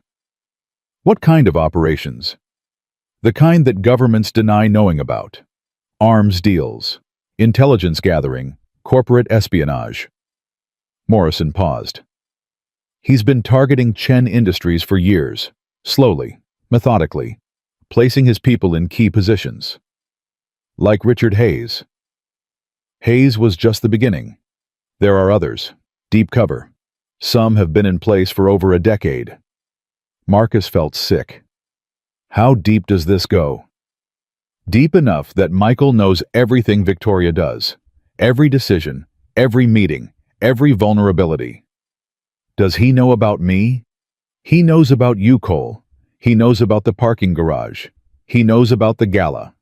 What kind of operations? The kind that governments deny knowing about. Arms deals, intelligence gathering, corporate espionage. Morrison paused. He's been targeting Chen Industries for years, slowly, methodically, placing his people in key positions. Like Richard Hayes. Hayes was just the beginning. There are others, deep cover. Some have been in place for over a decade. Marcus felt sick. How deep does this go? Deep enough that Michael knows everything Victoria does. Every decision, every meeting, every vulnerability. Does he know about me? He knows about you, Cole. He knows about the parking garage. He knows about the gala.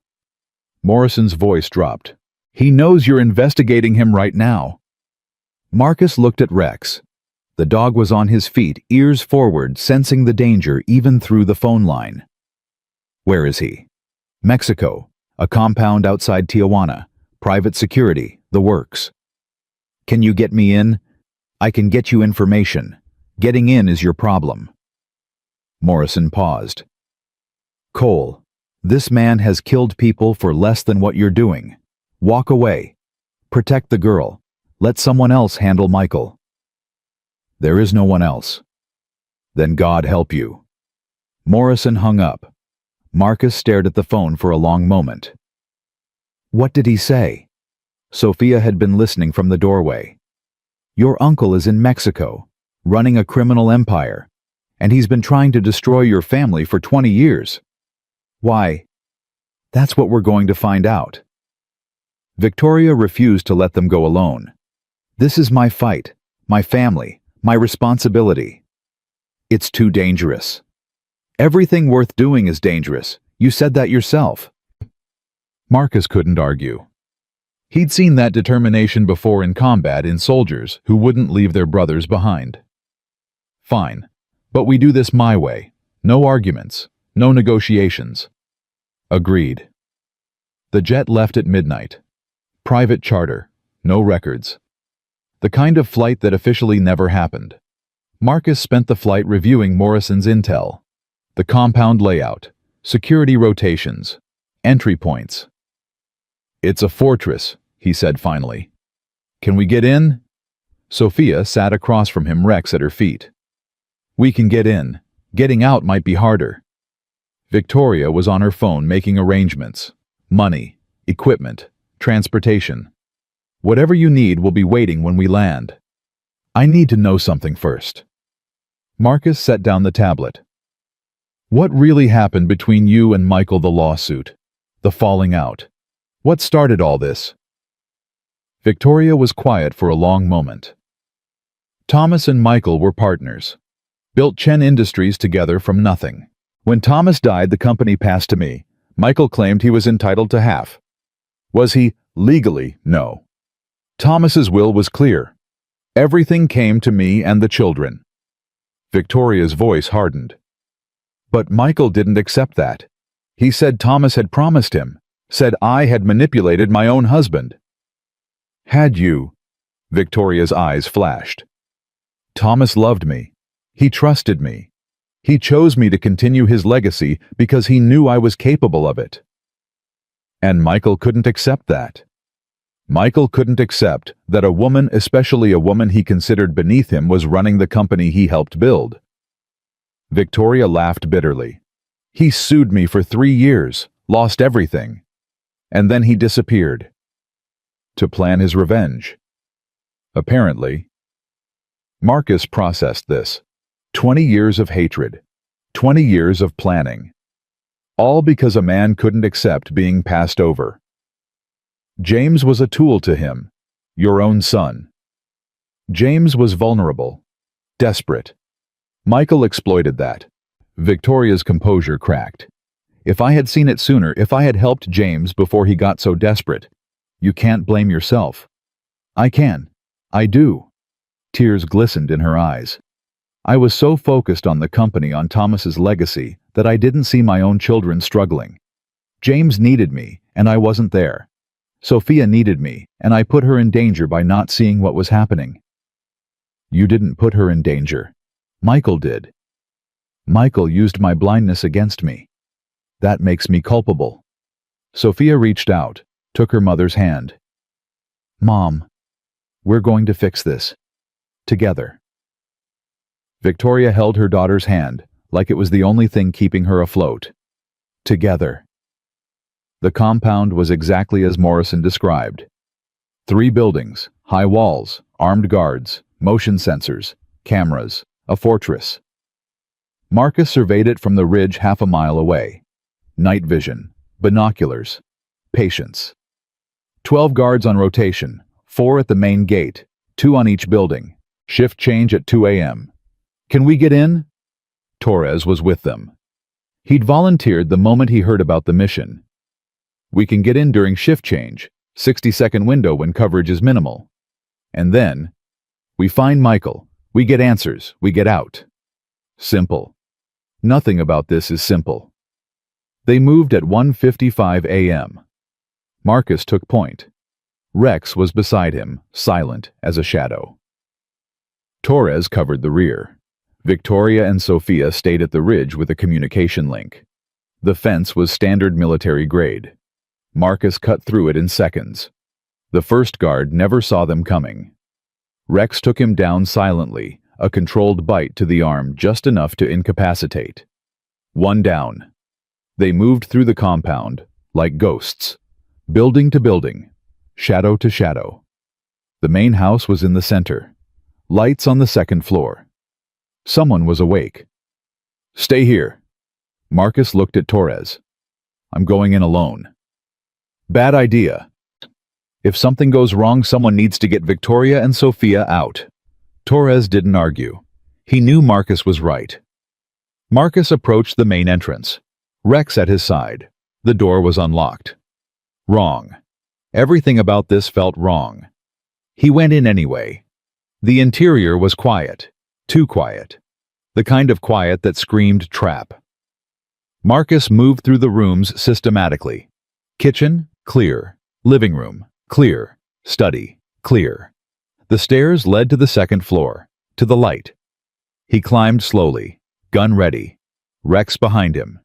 Morrison's voice dropped. He knows you're investigating him right now. Marcus looked at Rex. The dog was on his feet, ears forward, sensing the danger even through the phone line. Where is he? Mexico, a compound outside Tijuana, private security, the works. Can you get me in? I can get you information. Getting in is your problem. Morrison paused. Cole, this man has killed people for less than what you're doing. Walk away. Protect the girl. Let someone else handle Michael. There is no one else. Then God help you. Morrison hung up. Marcus stared at the phone for a long moment. What did he say? Sophia had been listening from the doorway. Your uncle is in Mexico, running a criminal empire, and he's been trying to destroy your family for 20 years. Why? That's what we're going to find out. Victoria refused to let them go alone. This is my fight, my family, my responsibility. It's too dangerous. Everything worth doing is dangerous. You said that yourself. Marcus couldn't argue. He'd seen that determination before in combat in soldiers who wouldn't leave their brothers behind. Fine, but we do this my way. No arguments, no negotiations. Agreed. The jet left at midnight. Private charter, no records. The kind of flight that officially never happened. Marcus spent the flight reviewing Morrison's intel. The compound layout, security rotations, entry points. "It's a fortress," he said finally. "Can we get in?" Sophia sat across from him, Rex at her feet. "We can get in. Getting out might be harder." Victoria was on her phone making arrangements. Money, equipment, transportation. "Whatever you need will be waiting when we land. I need to know something first." Marcus set down the tablet. "What really happened between you and Michael, the lawsuit? The falling out? What started all this?" Victoria was quiet for a long moment. "Thomas and Michael were partners. Built Chen Industries together from nothing. When Thomas died, the company passed to me. Michael claimed he was entitled to half. Was he? Legally, no. Thomas's will was clear. Everything came to me and the children." Victoria's voice hardened. "But Michael didn't accept that. He said Thomas had promised him, said I had manipulated my own husband." "Had you?" Victoria's eyes flashed. "Thomas loved me. He trusted me. He chose me to continue his legacy because he knew I was capable of it." And Michael couldn't accept that. Michael couldn't accept that a woman, especially a woman he considered beneath him, was running the company he helped build. Victoria laughed bitterly. "He sued me for 3 years, lost everything. And then he disappeared. To plan his revenge. Apparently." Marcus processed this. 20 years of hatred. 20 years of planning. All because a man couldn't accept being passed over. James was a tool to him. Your own son. James was vulnerable. Desperate. Michael exploited that. Victoria's composure cracked. "If I had seen it sooner, if I had helped James before he got so desperate." "You can't blame yourself." "I can. I do." Tears glistened in her eyes. "I was so focused on the company, on Thomas's legacy, that I didn't see my own children struggling. James needed me, and I wasn't there. Sophia needed me, and I put her in danger by not seeing what was happening." "You didn't put her in danger. Michael did. Michael used my blindness against me. That makes me culpable." Sophia reached out, took her mother's hand. "Mom, we're going to fix this. Together." Victoria held her daughter's hand, like it was the only thing keeping her afloat. Together. The compound was exactly as Morrison described. 3 buildings, high walls, armed guards, motion sensors, cameras, a fortress. Marcus surveyed it from the ridge half a mile away. Night vision, binoculars, patience. 12 guards on rotation, 4 at the main gate, 2 on each building. Shift change at 2 a.m. "Can we get in?" Torres was with them. He'd volunteered the moment he heard about the mission. "We can get in during shift change, 60-second window when coverage is minimal. And then, we find Michael, we get answers, we get out." Simple. Nothing about this is simple. They moved at 1:55 a.m. Marcus took point. Rex was beside him, silent as a shadow. Torres covered the rear. Victoria and Sophia stayed at the ridge with a communication link. The fence was standard military grade. Marcus cut through it in seconds. The first guard never saw them coming. Rex took him down silently, a controlled bite to the arm just enough to incapacitate. 1 down. They moved through the compound, like ghosts, building to building, shadow to shadow. The main house was in the center. Lights on the 2nd floor. Someone was awake. "Stay here." Marcus looked at Torres. "I'm going in alone." "Bad idea. If something goes wrong, someone needs to get Victoria and Sophia out." Torres didn't argue. He knew Marcus was right. Marcus approached the main entrance. Rex at his side. The door was unlocked. Wrong. Everything about this felt wrong. He went in anyway. The interior was quiet. Too quiet. The kind of quiet that screamed trap. Marcus moved through the rooms systematically. Kitchen, clear. Living room, clear. Study, clear. The stairs led to the second floor, to the light. He climbed slowly, gun ready. Rex behind him.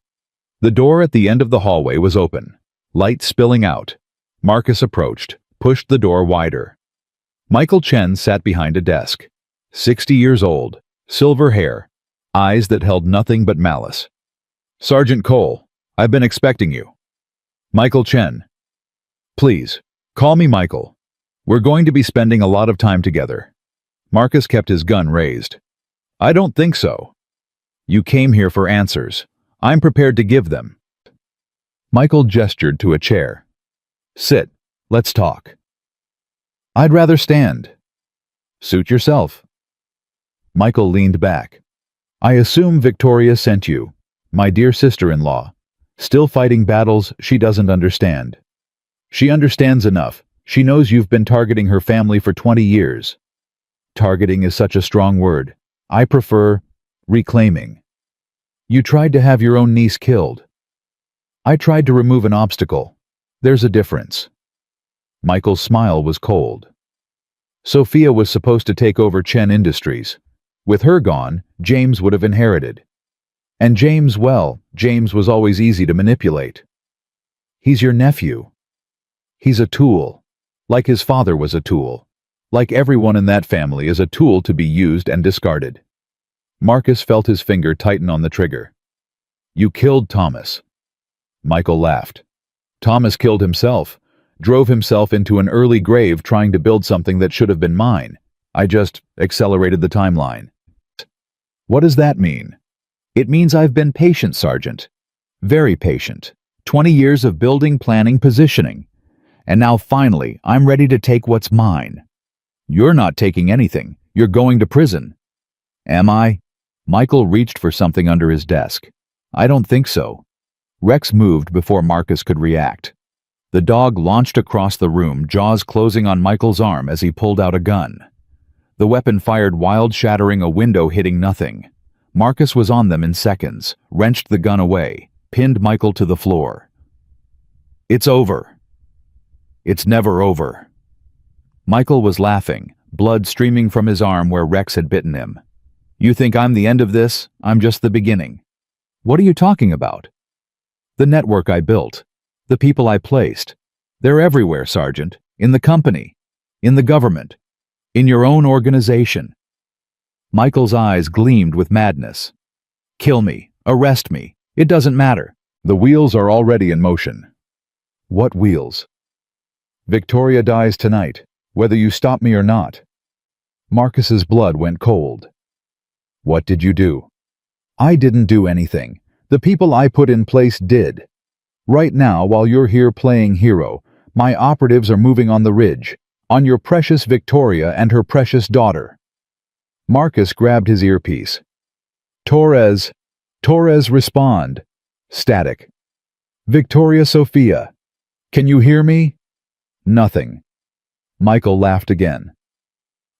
The door at the end of the hallway was open, light spilling out. Marcus approached, pushed the door wider. Michael Chen sat behind a desk. 60 years old, silver hair, eyes that held nothing but malice. "Sergeant Cole, I've been expecting you." Michael Chen. "Please, call me Michael. We're going to be spending a lot of time together." Marcus kept his gun raised. "I don't think so. You came here for answers. I'm prepared to give them." Michael gestured to a chair. "Sit. Let's talk." "I'd rather stand." "Suit yourself." Michael leaned back. "I assume Victoria sent you, my dear sister-in-law, still fighting battles she doesn't understand. She understands enough. She knows you've been targeting her family for 20 years. Targeting is such a strong word. I prefer reclaiming. You tried to have your own niece killed. I tried to remove an obstacle. There's a difference." Michael's smile was cold. Sophia was supposed to take over Chen Industries. With her gone, James would have inherited. And James, well, James was always easy to manipulate. He's your nephew. He's a tool, like his father was a tool. Like everyone in that family is a tool to be used and discarded. Marcus felt his finger tighten on the trigger. "You killed Thomas." Michael laughed. "Thomas killed himself, drove himself into an early grave trying to build something that should have been mine. I just accelerated the timeline." "What does that mean?" "It means I've been patient, Sergeant. Very patient. 20 years of building, planning, positioning. And now finally, I'm ready to take what's mine." "You're not taking anything. You're going to prison." "Am I?" Michael reached for something under his desk. "I don't think so." Rex moved before Marcus could react. The dog launched across the room, jaws closing on Michael's arm as he pulled out a gun. The weapon fired wild, shattering a window, hitting nothing. Marcus was on them in seconds, wrenched the gun away, pinned Michael to the floor. "It's over." "It's never over." Michael was laughing, blood streaming from his arm where Rex had bitten him. "You think I'm the end of this? I'm just the beginning." "What are you talking about?" "The network I built. The people I placed. They're everywhere, Sergeant. In the company. In the government. In your own organization." Michael's eyes gleamed with madness. "Kill me. Arrest me. It doesn't matter. The wheels are already in motion." "What wheels?" "Victoria dies tonight, whether you stop me or not." Marcus's blood went cold. "What did you do?" "I didn't do anything. The people I put in place did. Right now, while you're here playing hero, my operatives are moving on the ridge, on your precious Victoria and her precious daughter." Marcus grabbed his earpiece. Torres, respond." Static. "Victoria Sophia. Can you hear me?" Nothing. Michael laughed again.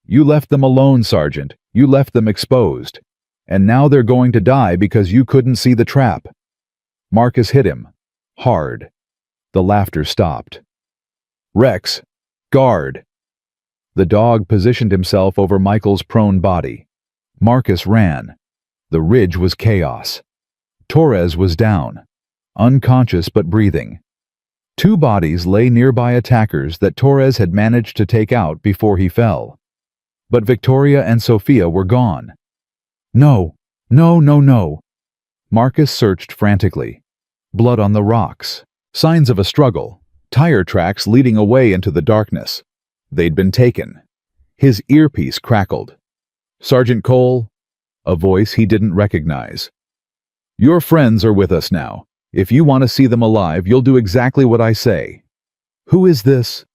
"You left them alone, Sergeant. You left them exposed. And now they're going to die because you couldn't see the trap." Marcus hit him. Hard. The laughter stopped. "Rex, guard." The dog positioned himself over Michael's prone body. Marcus ran. The ridge was chaos. Torres was down, unconscious but breathing. Two bodies lay nearby attackers that Torres had managed to take out before he fell. But Victoria and Sophia were gone. No, no, no, no. Marcus searched frantically. Blood on the rocks. Signs of a struggle. Tire tracks leading away into the darkness. They'd been taken. His earpiece crackled. "Sergeant Cole," a voice he didn't recognize. "Your friends are with us now. If you want to see them alive, you'll do exactly what I say." "Who is this?"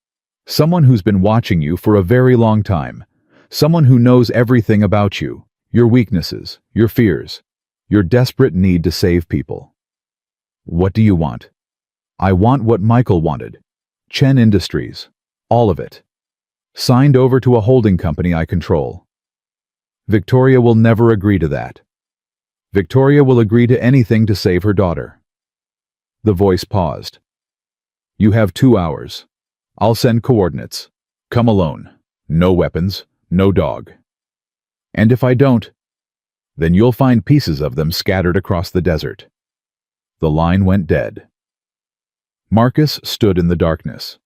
"Someone who's been watching you for a very long time. Someone who knows everything about you, your weaknesses, your fears. Your desperate need to save people. What do you want? I want what Michael wanted. Chen Industries. All of it. Signed over to a holding company I control. Victoria will never agree to that. Victoria will agree to anything to save her daughter. The voice paused. You have 2 hours. I'll send coordinates. Come alone. No weapons, no dog. And if I don't, then you'll find pieces of them scattered across the desert. The line went dead. Marcus stood in the darkness,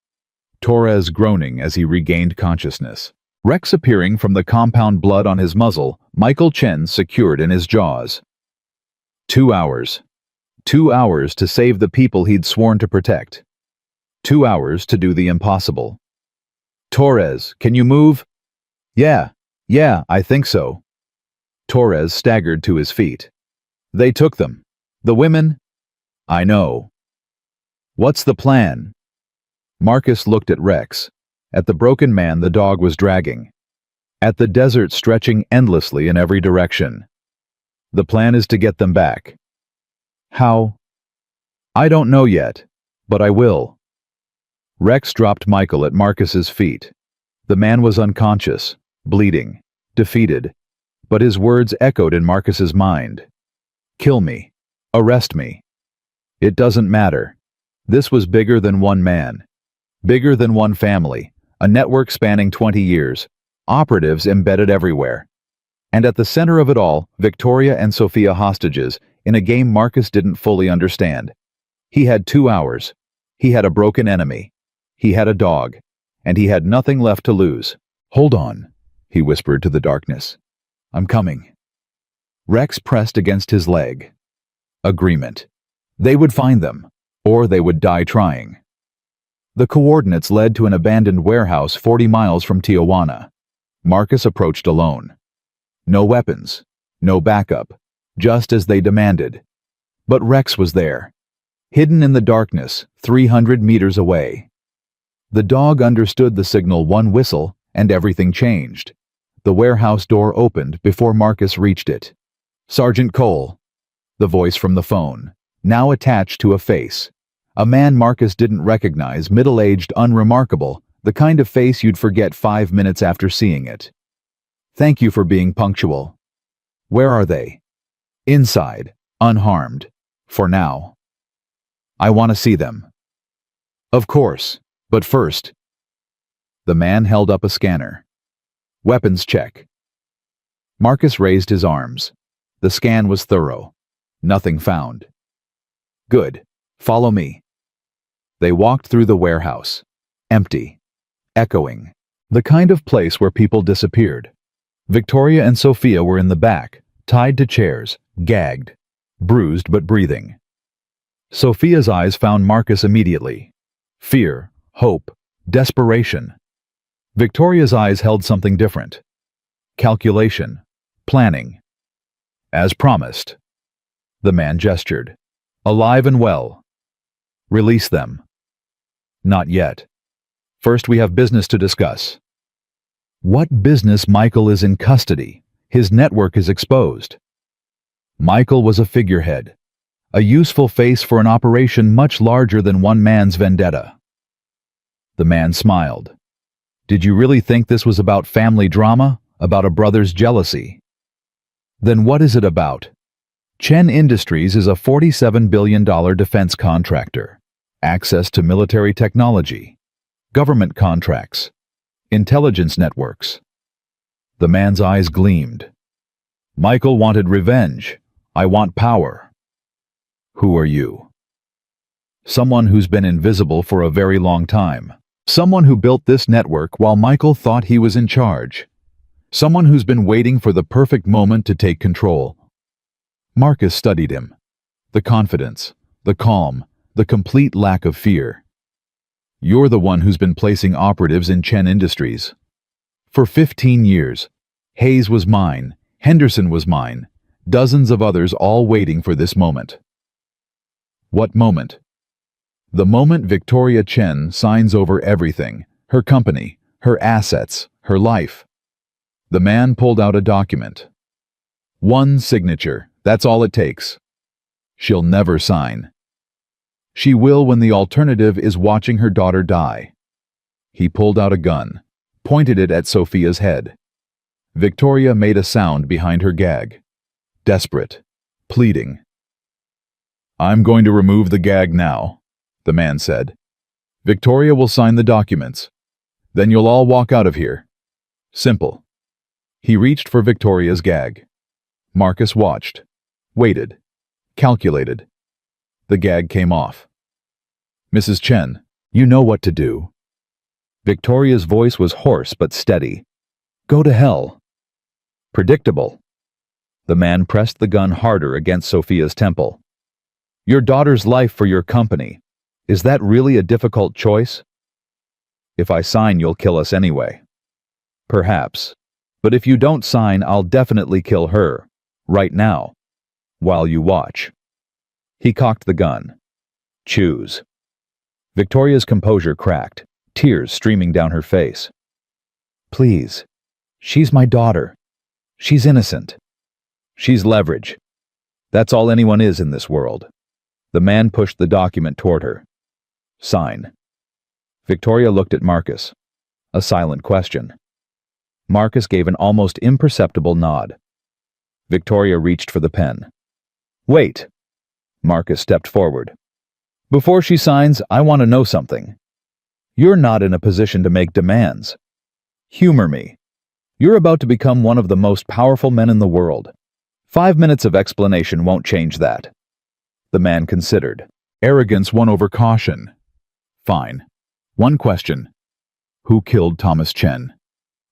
Torres groaning as he regained consciousness. Rex appearing from the compound blood on his muzzle, Michael Chen secured in his jaws. 2 hours. 2 hours to save the people he'd sworn to protect. 2 hours to do the impossible. Torres, can you move? Yeah, I think so. Torres staggered to his feet. They took them. The women? I know. What's the plan? Marcus looked at Rex, at the broken man the dog was dragging, at the desert stretching endlessly in every direction. The plan is to get them back. How? I don't know yet, but I will. Rex dropped Michael at Marcus's feet. The man was unconscious, bleeding, defeated, but his words echoed in Marcus's mind. Kill me. Arrest me. It doesn't matter. This was bigger than one man. Bigger than one family. A network spanning 20 years. Operatives embedded everywhere. And at the center of it all, Victoria and Sophia hostages, in a game Marcus didn't fully understand. He had 2 hours. He had a broken enemy. He had a dog. And he had nothing left to lose. Hold on, he whispered to the darkness. I'm coming. Rex pressed against his leg. Agreement. They would find them, or they would die trying. The coordinates led to an abandoned warehouse 40 miles from Tijuana. Marcus approached alone. No weapons, no backup, just as they demanded. But Rex was there, hidden in the darkness, 300 meters away. The dog understood the signal, one whistle, and everything changed. The warehouse door opened before Marcus reached it. Sergeant Cole. The voice from the phone, now attached to a face. A man Marcus didn't recognize, middle-aged, unremarkable, the kind of face you'd forget 5 minutes after seeing it. Thank you for being punctual. Where are they? Inside, unharmed. For now. I want to see them. Of course, but first. The man held up a scanner. Weapons check. Marcus raised his arms. The scan was thorough. Nothing found. Good. Follow me. They walked through the warehouse. Empty. Echoing. The kind of place where people disappeared. Victoria and Sophia were in the back, tied to chairs, gagged, bruised but breathing. Sophia's eyes found Marcus immediately. Fear, hope, desperation. Victoria's eyes held something different. Calculation, planning. As promised. The man gestured. Alive and well. Release them. Not yet. First we have business to discuss. What business? Michael is in custody. His network is exposed. Michael was a figurehead. A useful face for an operation much larger than one man's vendetta. The man smiled. Did you really think this was about family drama? About a brother's jealousy? Then what is it about? Chen Industries is a $47 billion defense contractor. Access to military technology. Government contracts. Intelligence networks. The man's eyes gleamed. Michael wanted revenge. I want power. Who are you? Someone who's been invisible for a very long time. Someone who built this network while Michael thought he was in charge. Someone who's been waiting for the perfect moment to take control. Marcus studied him. The confidence, the calm, the complete lack of fear. You're the one who's been placing operatives in Chen Industries. For 15 years, Hayes was mine, Henderson was mine, dozens of others all waiting for this moment. What moment? The moment Victoria Chen signs over everything, her company, her assets, her life. The man pulled out a document. One signature, That's all it takes. She'll never sign. She will when the alternative is watching her daughter die. He pulled out a gun, pointed it at Sophia's head. Victoria made a sound behind her gag. Desperate. Pleading. I'm going to remove the gag now, the man said. Victoria will sign the documents. Then you'll all walk out of here. Simple. He reached for Victoria's gag. Marcus watched, waited, calculated. The gag came off. Mrs. Chen, you know what to do. Victoria's voice was hoarse but steady. Go to hell. Predictable. The man pressed the gun harder against Sophia's temple. Your daughter's life for your company. Is that really a difficult choice? If I sign, you'll kill us anyway. Perhaps. But if you don't sign, I'll definitely kill her. Right now. While you watch. He cocked the gun. Choose. Victoria's composure cracked, tears streaming down her face. Please. She's my daughter. She's innocent. She's leverage. That's all anyone is in this world. The man pushed the document toward her. Sign. Victoria looked at Marcus. A silent question. Marcus gave an almost imperceptible nod. Victoria reached for the pen. Wait. Marcus stepped forward. Before she signs, I want to know something. You're not in a position to make demands. Humor me. You're about to become one of the most powerful men in the world. 5 minutes of explanation won't change that. The man considered. Arrogance won over caution. Fine. One question. Who killed Thomas Chen?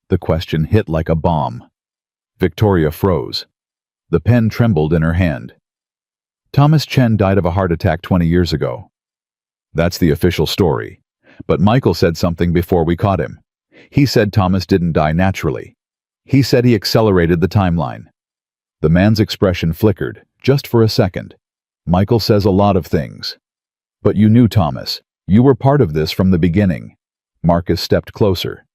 The question hit like a bomb. Victoria froze. The pen trembled in her hand. Thomas Chen died of a heart attack 20 years ago. That's the official story. But Michael said something before we caught him. He said Thomas didn't die naturally. He said he accelerated the timeline. The man's expression flickered, just for a second. Michael says a lot of things. But you knew Thomas. You were part of this from the beginning. Marcus stepped closer.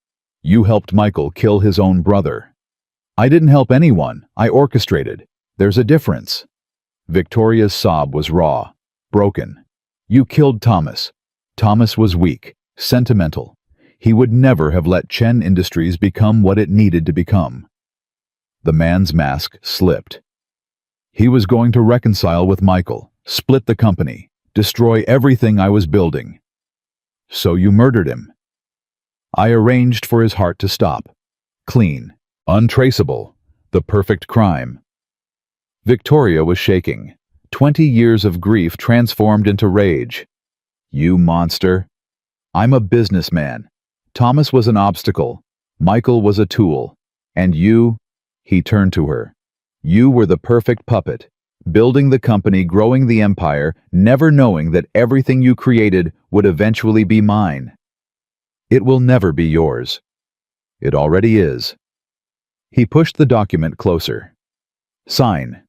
You helped Michael kill his own brother. I didn't help anyone. I orchestrated. There's a difference. Victoria's sob was raw, broken. You killed Thomas. Thomas was weak, sentimental. He would never have let Chen Industries become what it needed to become. The man's mask slipped. He was going to reconcile with Michael, split the company, destroy everything I was building. So you murdered him. I arranged for his heart to stop. Clean, untraceable, the perfect crime. Victoria was shaking. 20 years of grief transformed into rage. You monster. I'm a businessman. Thomas was an obstacle. Michael was a tool. And you, he turned to her. You were the perfect puppet, building the company, growing the empire, never knowing that everything you created would eventually be mine. It will never be yours. It already is. He pushed the document closer. Sign.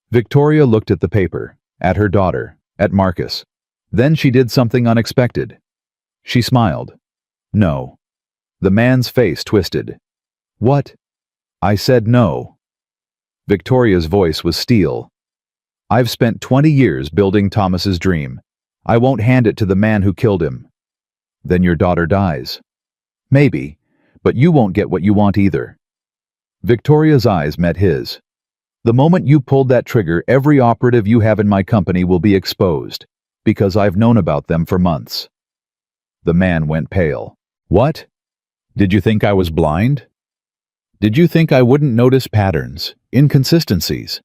Victoria looked at the paper, at her daughter, at Marcus. Then she did something unexpected. She smiled. No. The man's face twisted. What? I said no. Victoria's voice was steel. I've spent 20 years building Thomas's dream. I won't hand it to the man who killed him. Then your daughter dies. Maybe, but you won't get what you want either. Victoria's eyes met his. The moment you pulled that trigger, every operative you have in my company will be exposed, because I've known about them for months. The man went pale. What? Did you think I was blind? Did you think I wouldn't notice patterns, inconsistencies?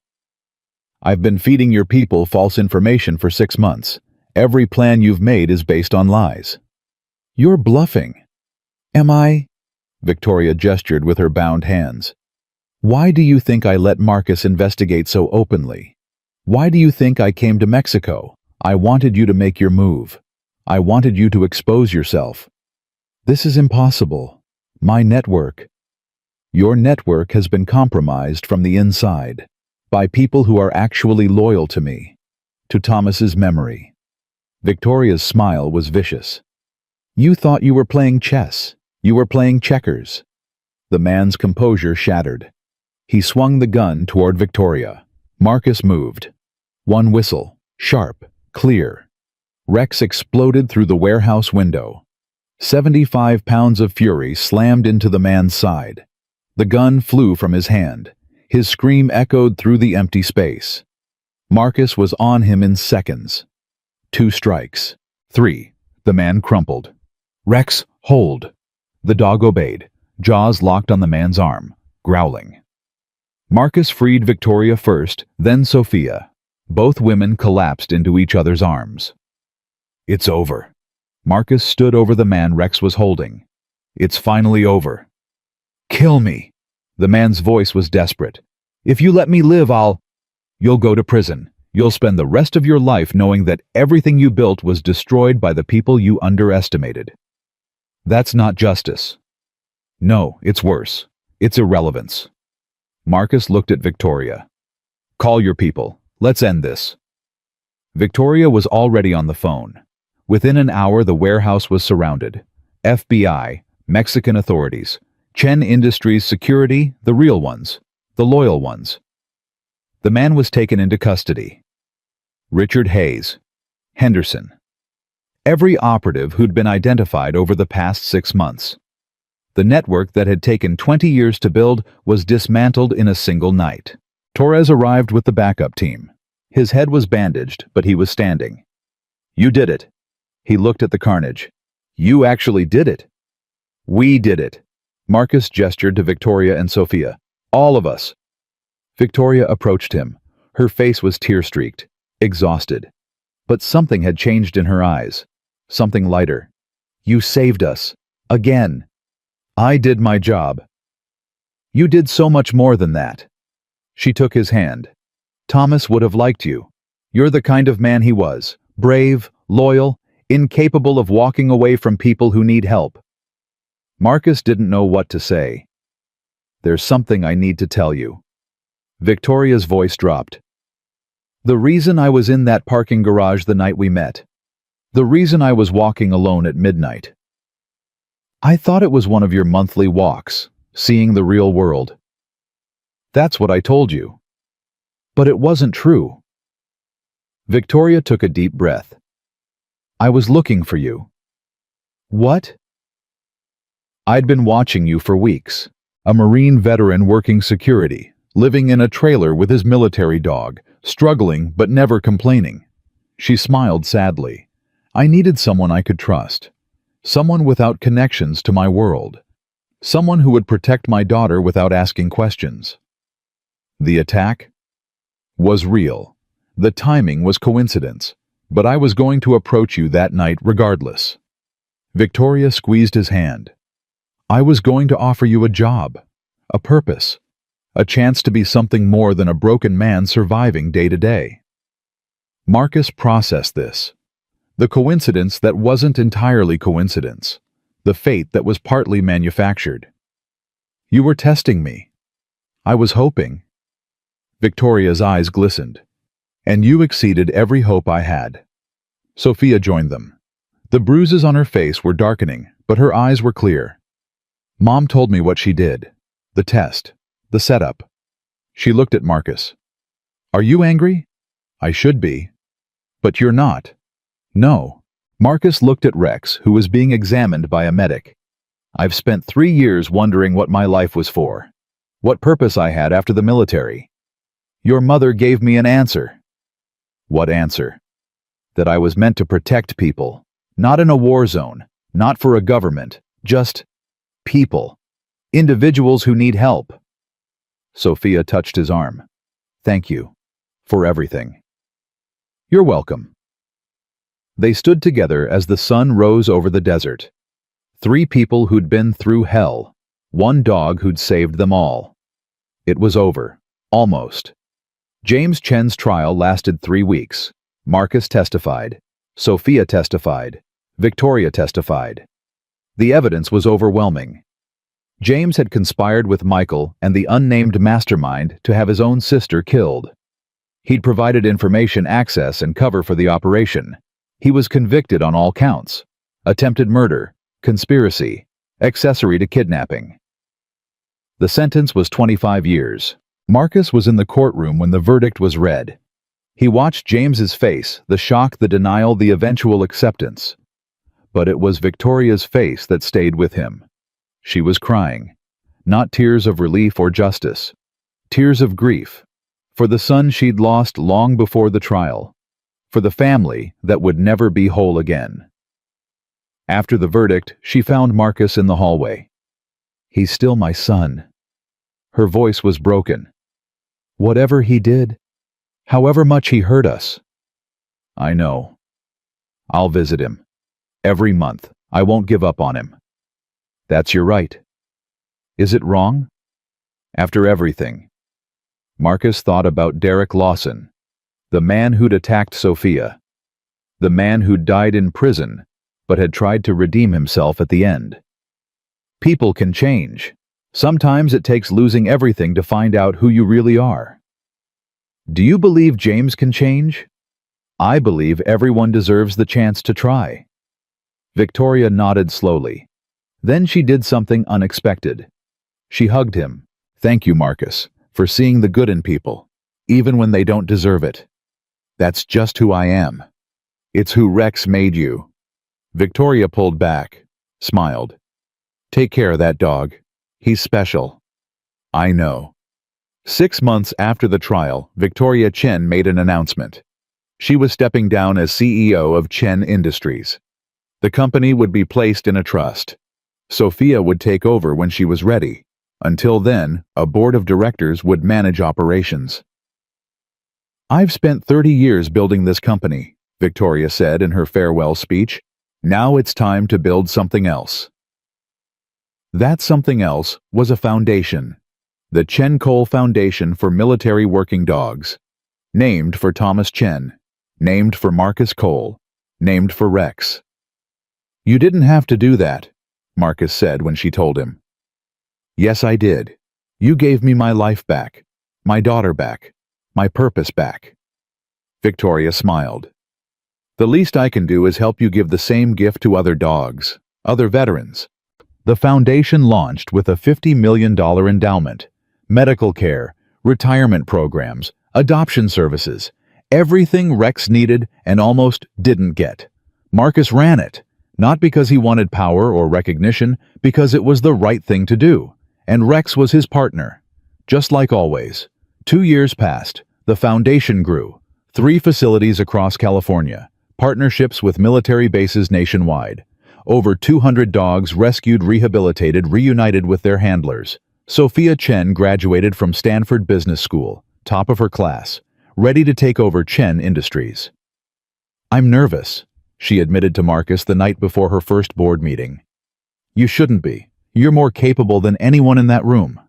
I've been feeding your people false information for 6 months. Every plan you've made is based on lies. You're bluffing. Am I? Victoria gestured with her bound hands. Why do you think I let Marcus investigate so openly? Why do you think I came to Mexico? I wanted you to make your move. I wanted you to expose yourself. This is impossible. My network. Your network has been compromised from the inside by people who are actually loyal to me, to Thomas's memory. Victoria's smile was vicious. You thought you were playing chess. You were playing checkers. The man's composure shattered. He swung the gun toward Victoria. Marcus moved. One whistle, sharp, clear. Rex exploded through the warehouse window. 75 pounds of fury slammed into the man's side. The gun flew from his hand. His scream echoed through the empty space. Marcus was on him in seconds. 2 strikes. 3. The man crumpled. Rex, hold. The dog obeyed, jaws locked on the man's arm, growling. Marcus freed Victoria first, then Sophia. Both women collapsed into each other's arms. It's over. Marcus stood over the man Rex was holding. It's finally over. Kill me. The man's voice was desperate. If you let me live, You'll go to prison. You'll spend the rest of your life knowing that everything you built was destroyed by the people you underestimated. That's not justice. No, it's worse. It's irrelevance. Marcus looked at Victoria. Call your people. Let's end this. Victoria was already on the phone. Within an hour, the warehouse was surrounded. FBI, Mexican authorities, Chen Industries security, the real ones, the loyal ones. The man was taken into custody. Richard Hayes, Henderson. Every operative who'd been identified over the past 6 months. The network that had taken 20 years to build was dismantled in a single night. Torres arrived with the backup team. His head was bandaged, but he was standing. You did it. He looked at the carnage. You actually did it. We did it. Marcus gestured to Victoria and Sophia. All of us. Victoria approached him. Her face was tear-streaked, exhausted. But something had changed in her eyes. Something lighter. You saved us. Again. I did my job. You did so much more than that. She took his hand. Thomas would have liked you. You're the kind of man he was. Brave, loyal, incapable of walking away from people who need help. Marcus didn't know what to say. There's something I need to tell you. Victoria's voice dropped. The reason I was in that parking garage the night we met. The reason I was walking alone at midnight. I thought it was one of your monthly walks, seeing the real world. That's what I told you. But it wasn't true. Victoria took a deep breath. I was looking for you. What? I'd been watching you for weeks. A Marine veteran working security, living in a trailer with his military dog, struggling but never complaining. She smiled sadly. I needed someone I could trust. Someone without connections to my world. Someone who would protect my daughter without asking questions. The attack was real. The timing was coincidence, but I was going to approach you that night regardless. Victoria squeezed his hand. I was going to offer you a job, a purpose, a chance to be something more than a broken man surviving day to day. Marcus processed this. The coincidence that wasn't entirely coincidence. The fate that was partly manufactured. You were testing me. I was hoping. Victoria's eyes glistened. And you exceeded every hope I had. Sophia joined them. The bruises on her face were darkening, but her eyes were clear. Mom told me what she did. The test. The setup. She looked at Marcus. Are you angry? I should be. But you're not. No. Marcus looked at Rex, who was being examined by a medic. I've spent 3 years wondering what my life was for. What purpose I had after the military. Your mother gave me an answer. What answer? That I was meant to protect people. Not in a war zone. Not for a government. Just people. Individuals who need help. Sophia touched his arm. Thank you. For everything. You're welcome. They stood together as the sun rose over the desert. 3 people who'd been through hell. 1 dog who'd saved them all. It was over. Almost. James Chen's trial lasted 3 weeks. Marcus testified. Sophia testified. Victoria testified. The evidence was overwhelming. James had conspired with Michael and the unnamed mastermind to have his own sister killed. He'd provided information access and cover for the operation. He was convicted on all counts. Attempted murder, conspiracy, accessory to kidnapping. The sentence was 25 years. Marcus was in the courtroom when the verdict was read. He watched James's face, the shock, the denial, the eventual acceptance. But it was Victoria's face that stayed with him. She was crying. Not tears of relief or justice. Tears of grief. For the son she'd lost long before the trial. For the family that would never be whole again. After the verdict, she found Marcus in the hallway. "He's still my son." Her voice was broken. "Whatever he did, however much he hurt us." "I know. I'll visit him. Every month. I won't give up on him." "That's your right." "Is it wrong?" After everything. Marcus thought about Derek Lawson, the man who'd attacked Sophia, the man who'd died in prison but had tried to redeem himself at the end. People can change. Sometimes it takes losing everything to find out who you really are. Do you believe James can change? I believe everyone deserves the chance to try. Victoria nodded slowly. Then she did something unexpected. She hugged him. "Thank you, Marcus, for seeing the good in people, even when they don't deserve it. That's just who I am. It's who Rex made you." Victoria pulled back, smiled. "Take care of that dog. He's special." "I know." 6 months after the trial, Victoria Chen made an announcement. She was stepping down as CEO of Chen Industries. The company would be placed in a trust. Sophia would take over when she was ready. Until then, a board of directors would manage operations. "I've spent 30 years building this company," Victoria said in her farewell speech. "Now it's time to build something else." That something else was a foundation. The Chen Cole Foundation for Military Working Dogs. Named for Thomas Chen. Named for Marcus Cole. Named for Rex. "You didn't have to do that," Marcus said when she told him. "Yes, I did. You gave me my life back. My daughter back. My purpose back." Victoria smiled. "The least I can do is help you give the same gift to other dogs, other veterans." The foundation launched with a $50 million endowment, medical care, retirement programs, adoption services, everything Rex needed and almost didn't get. Marcus ran it, not because he wanted power or recognition, because it was the right thing to do, and Rex was his partner. Just like always. 2 years passed, the foundation grew, 3 facilities across California, partnerships with military bases nationwide. Over 200 dogs rescued, rehabilitated, reunited with their handlers. Sophia Chen graduated from Stanford Business School, top of her class, ready to take over Chen Industries. "I'm nervous," she admitted to Marcus the night before her first board meeting. "You shouldn't be. You're more capable than anyone in that room."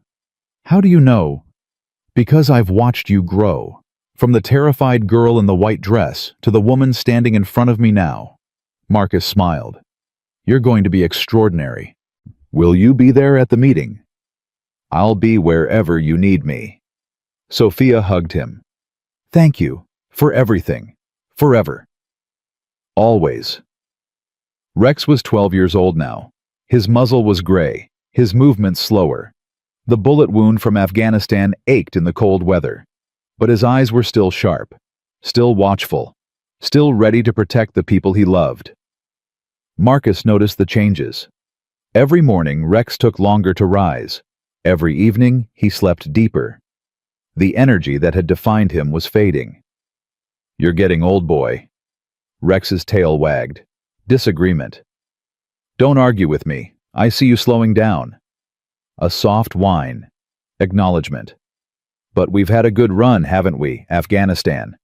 "How do you know?" "Because I've watched you grow. From the terrified girl in the white dress to the woman standing in front of me now." Marcus smiled. "You're going to be extraordinary. Will you be there at the meeting?" "I'll be wherever you need me." Sophia hugged him. "Thank you. For everything. Forever. Always." Rex was 12 years old now. His muzzle was gray, his movements slower. The bullet wound from Afghanistan ached in the cold weather. But his eyes were still sharp, still watchful, still ready to protect the people he loved. Marcus noticed the changes. Every morning, Rex took longer to rise. Every evening, he slept deeper. The energy that had defined him was fading. "You're getting old, boy." Rex's tail wagged. Disagreement. "Don't argue with me. I see you slowing down." A soft whine. Acknowledgement. "But we've had a good run, haven't we, Afghanistan?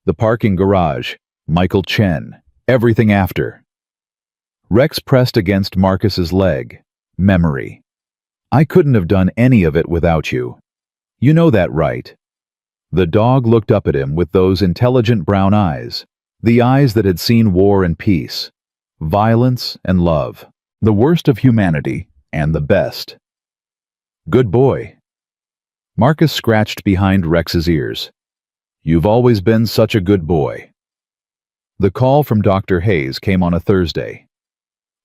The parking garage, Michael Chen, everything after." Rex pressed against Marcus's leg. Memory. "I couldn't have done any of it without you. You know that, right?" The dog looked up at him with those intelligent brown eyes, the eyes that had seen war and peace, violence and love, the worst of humanity and the best. "Good boy." Marcus scratched behind Rex's ears. "You've always been such a good boy." The call from Dr. Hayes came on a Thursday.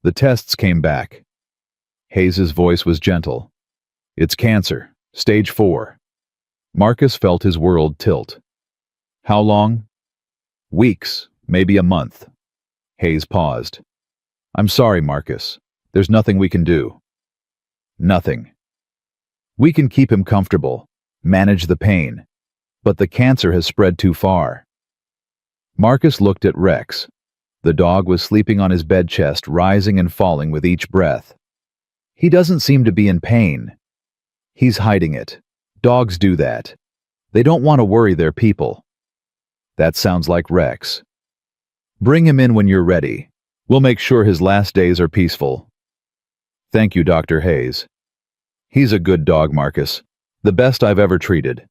The tests came back. Hayes's voice was gentle. "It's cancer, stage 4. Marcus felt his world tilt. How long? Weeks, maybe a month. Hayes paused. I'm sorry, Marcus. There's nothing we can do. Nothing. We can keep him comfortable, manage the pain, but the cancer has spread too far. Marcus looked at Rex. The dog was sleeping on his bed chest, rising and falling with each breath. He doesn't seem to be in pain. He's hiding it. Dogs do that. They don't want to worry their people. That sounds like Rex. Bring him in when you're ready. We'll make sure his last days are peaceful. Thank you, Dr. Hayes. He's a good dog, Marcus. The best I've ever treated.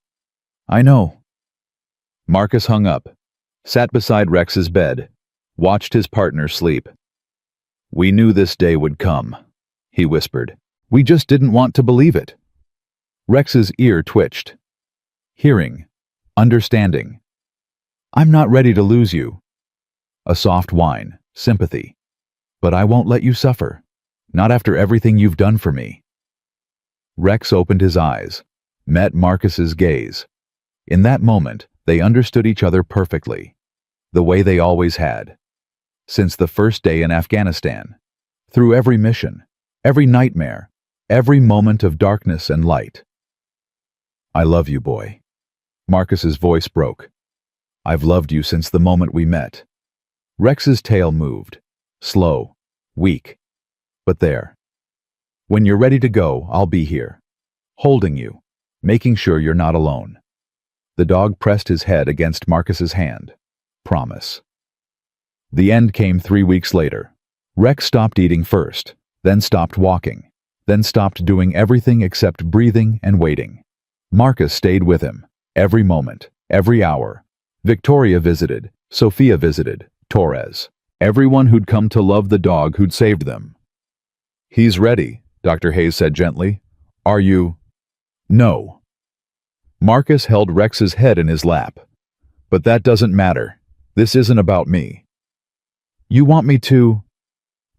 I know. Marcus hung up, sat beside Rex's bed, watched his partner sleep. We knew this day would come, he whispered. We just didn't want to believe it. Rex's ear twitched. Hearing. Understanding. I'm not ready to lose you. A soft whine. Sympathy. But I won't let you suffer. Not after everything you've done for me. Rex opened his eyes, met Marcus's gaze. In that moment, they understood each other perfectly, the way they always had. Since the first day in Afghanistan, through every mission, every nightmare, every moment of darkness and light. I love you, boy. Marcus's voice broke. I've loved you since the moment we met. Rex's tail moved, slow, weak. But there. When you're ready to go, I'll be here, holding you, making sure you're not alone. The dog pressed his head against Marcus's hand. Promise. The end came 3 weeks later. Rex stopped eating first, then stopped walking, then stopped doing everything except breathing and waiting. Marcus stayed with him, every moment, every hour. Victoria visited, Sophia visited, Torres. Everyone who'd come to love the dog who'd saved them. He's ready, Dr. Hayes said gently. Are you? No. Marcus held Rex's head in his lap. But that doesn't matter. This isn't about me. You want me to?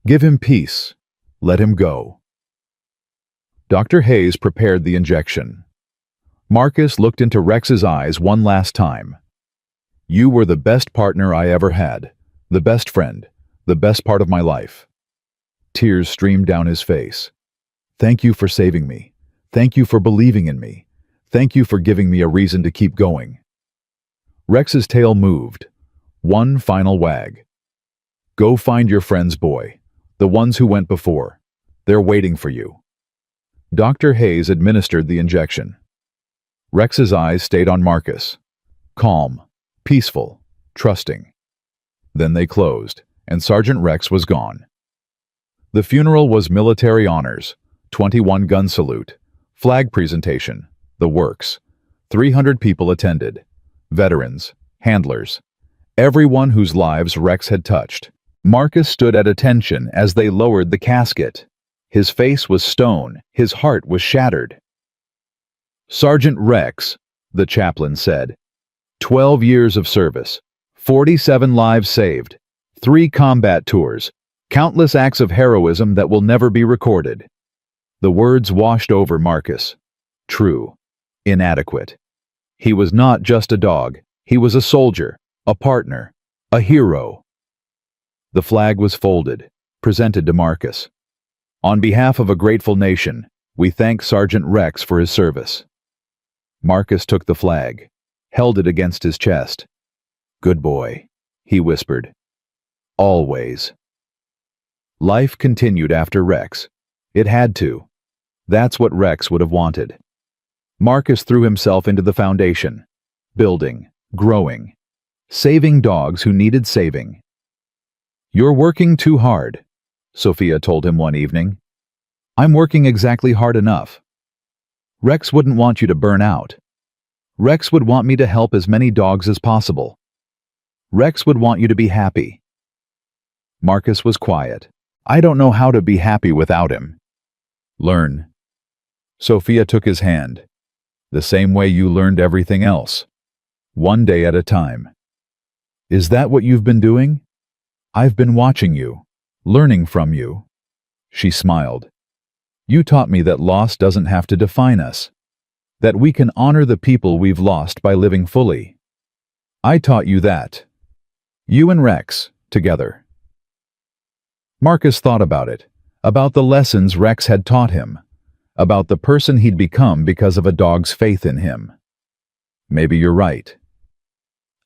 Give him peace. Let him go. Dr. Hayes prepared the injection. Marcus looked into Rex's eyes one last time. You were the best partner I ever had, the best friend, the best part of my life. Tears streamed down his face. Thank you for saving me. Thank you for believing in me. Thank you for giving me a reason to keep going. Rex's tail moved. One final wag. Go find your friends, boy. The ones who went before. They're waiting for you. Dr. Hayes administered the injection. Rex's eyes stayed on Marcus. Calm, peaceful, trusting. Then they closed, and Sergeant Rex was gone. The funeral was military honors, 21 gun salute, flag presentation, the works. 300 people attended. Veterans, handlers, everyone whose lives Rex had touched. Marcus stood at attention as they lowered the casket. His face was stone, his heart was shattered. Sergeant Rex, the chaplain said, 12 years of service, 47 lives saved, 3 combat tours, countless acts of heroism that will never be recorded. The words washed over Marcus. True. Inadequate. He was not just a dog. He was a soldier, a partner, a hero. The flag was folded, presented to Marcus. On behalf of a grateful nation, we thank Sergeant Rex for his service. Marcus took the flag, held it against his chest. Good boy, he whispered. Always. Life continued after Rex. It had to. That's what Rex would have wanted. Marcus threw himself into the foundation, building, growing, saving dogs who needed saving. You're working too hard, Sophia told him one evening. I'm working exactly hard enough. Rex wouldn't want you to burn out. Rex would want me to help as many dogs as possible. Rex would want you to be happy. Marcus was quiet. I don't know how to be happy without him. Learn. Sophia took his hand. The same way you learned everything else. One day at a time. Is that what you've been doing? I've been watching you, learning from you. She smiled. You taught me that loss doesn't have to define us. that we can honor the people we've lost by living fully. I taught you that. You and Rex, together. Marcus thought about it, about the lessons Rex had taught him, about the person he'd become because of a dog's faith in him. Maybe you're right.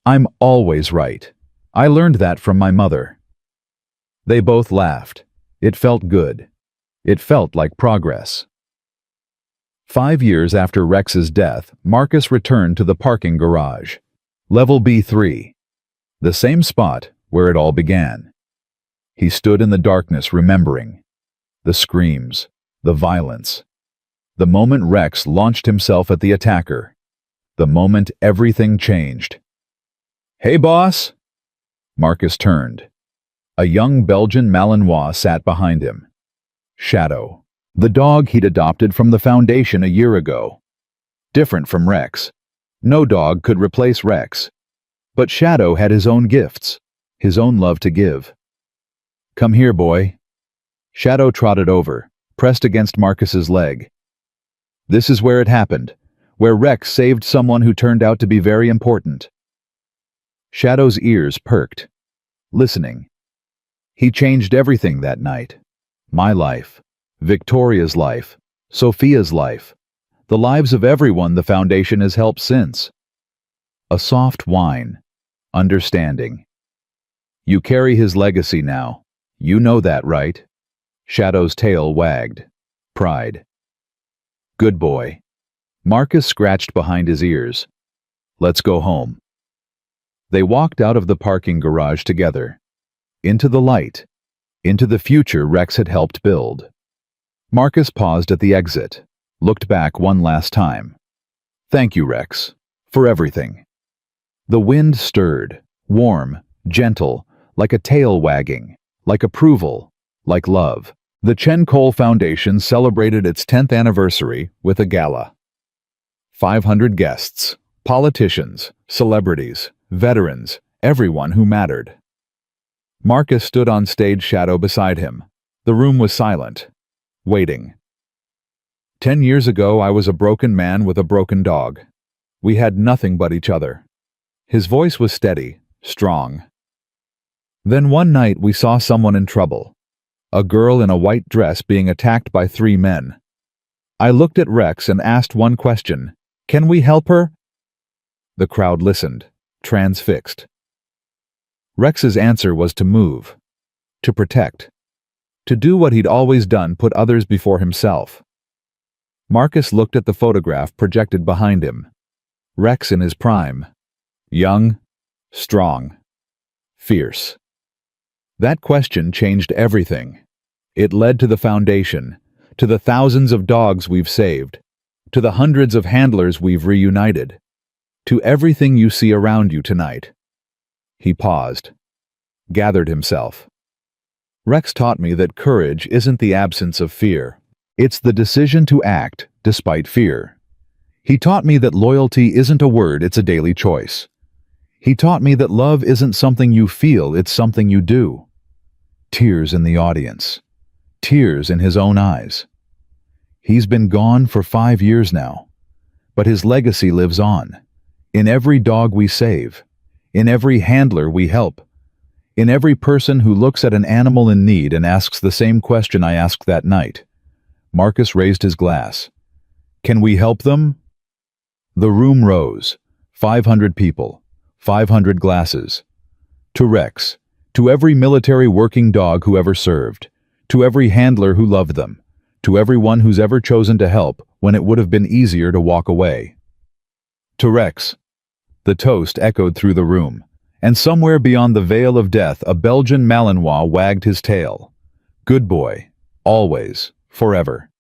I'm always right. I learned that from my mother. They both laughed. It felt good. It felt like progress. 5 years after Rex's death, Marcus returned to the parking garage. Level B3. The same spot where it all began. He stood in the darkness remembering. The screams, the violence. The moment Rex launched himself at the attacker. The moment everything changed. "Hey, boss!" Marcus turned. A young Belgian Malinois sat behind him. Shadow, the dog he'd adopted from the Foundation a year ago. Different from Rex. No dog could replace Rex. But Shadow had his own gifts, his own love to give. "Come here, boy." Shadow trotted over, pressed against Marcus's leg. This is where it happened, where Rex saved someone who turned out to be very important. Shadow's ears perked, listening. He changed everything that night. My life, Victoria's life, Sophia's life, the lives of everyone the Foundation has helped since. A soft whine, understanding. You carry his legacy now. You know that, right? Shadow's tail wagged. Pride. Good boy. Marcus scratched behind his ears. Let's go home. They walked out of the parking garage together. Into the light. Into the future Rex had helped build. Marcus paused at the exit, looked back one last time. Thank you, Rex, for everything. The wind stirred, warm, gentle, like a tail wagging, like approval, like love. The Chen Cole Foundation celebrated its 10th anniversary with a gala. 500 guests, politicians, celebrities, veterans, everyone who mattered. Marcus stood on stage, Shadow beside him. The room was silent, waiting. 10 years ago, I was a broken man with a broken dog. We had nothing but each other. His voice was steady, strong. Then one night we saw someone in trouble. A girl in a white dress being attacked by 3 men. I looked at Rex and asked one question. Can we help her? The crowd listened, transfixed. Rex's answer was to move, to protect, to do what he'd always done, put others before himself. Marcus looked at the photograph projected behind him. Rex in his prime. Young, strong, fierce. That question changed everything. It led to the Foundation, to the thousands of dogs we've saved, to the hundreds of handlers we've reunited, to everything you see around you tonight. He paused, gathered himself. Rex taught me that courage isn't the absence of fear. It's the decision to act despite fear. He taught me that loyalty isn't a word, it's a daily choice. He taught me that love isn't something you feel, it's something you do. Tears in the audience. Tears in his own eyes. He's been gone for 5 years now, but his legacy lives on. In every dog we save, in every handler we help, in every person who looks at an animal in need and asks the same question I asked that night. Marcus raised his glass. Can we help them? The room rose. 500 people, 500 glasses. To Rex, to every military working dog who ever served, to every handler who loved them, to everyone who's ever chosen to help when it would have been easier to walk away. To Rex. The toast echoed through the room, and somewhere beyond the veil of death a Belgian Malinois wagged his tail. Good boy. Always. Forever.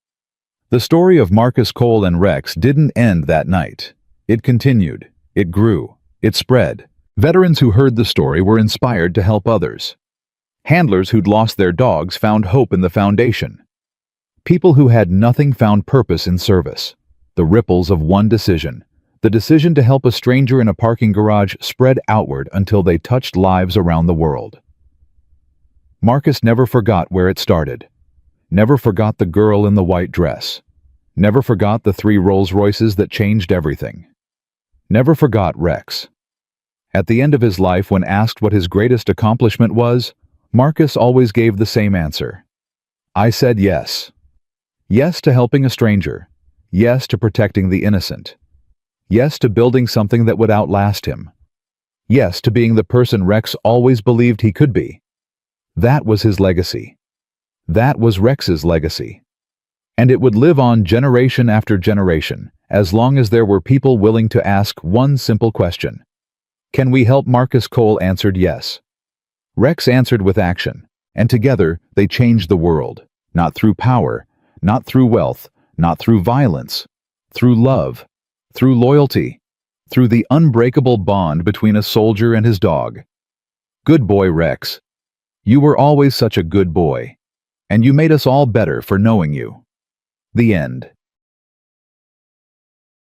The story of Marcus Cole and Rex didn't end that night. It continued. It grew. It spread. Veterans who heard the story were inspired to help others. Handlers who'd lost their dogs found hope in the Foundation. People who had nothing found purpose in service. The ripples of one decision. The decision to help a stranger in a parking garage spread outward until they touched lives around the world. Marcus never forgot where it started. Never forgot the girl in the white dress. Never forgot the 3 Rolls Royces that changed everything. Never forgot Rex. At the end of his life, when asked what his greatest accomplishment was, Marcus always gave the same answer. I said yes. Yes to helping a stranger. Yes to protecting the innocent. Yes to building something that would outlast him. Yes to being the person Rex always believed he could be. That was his legacy. That was Rex's legacy. And it would live on generation after generation, as long as there were people willing to ask one simple question. Can we help? Marcus Cole answered yes. Rex answered with action, and together they changed the world, not through power, not through wealth, not through violence, through love, through loyalty, through the unbreakable bond between a soldier and his dog. Good boy, Rex. You were always such a good boy, and you made us all better for knowing you. The end.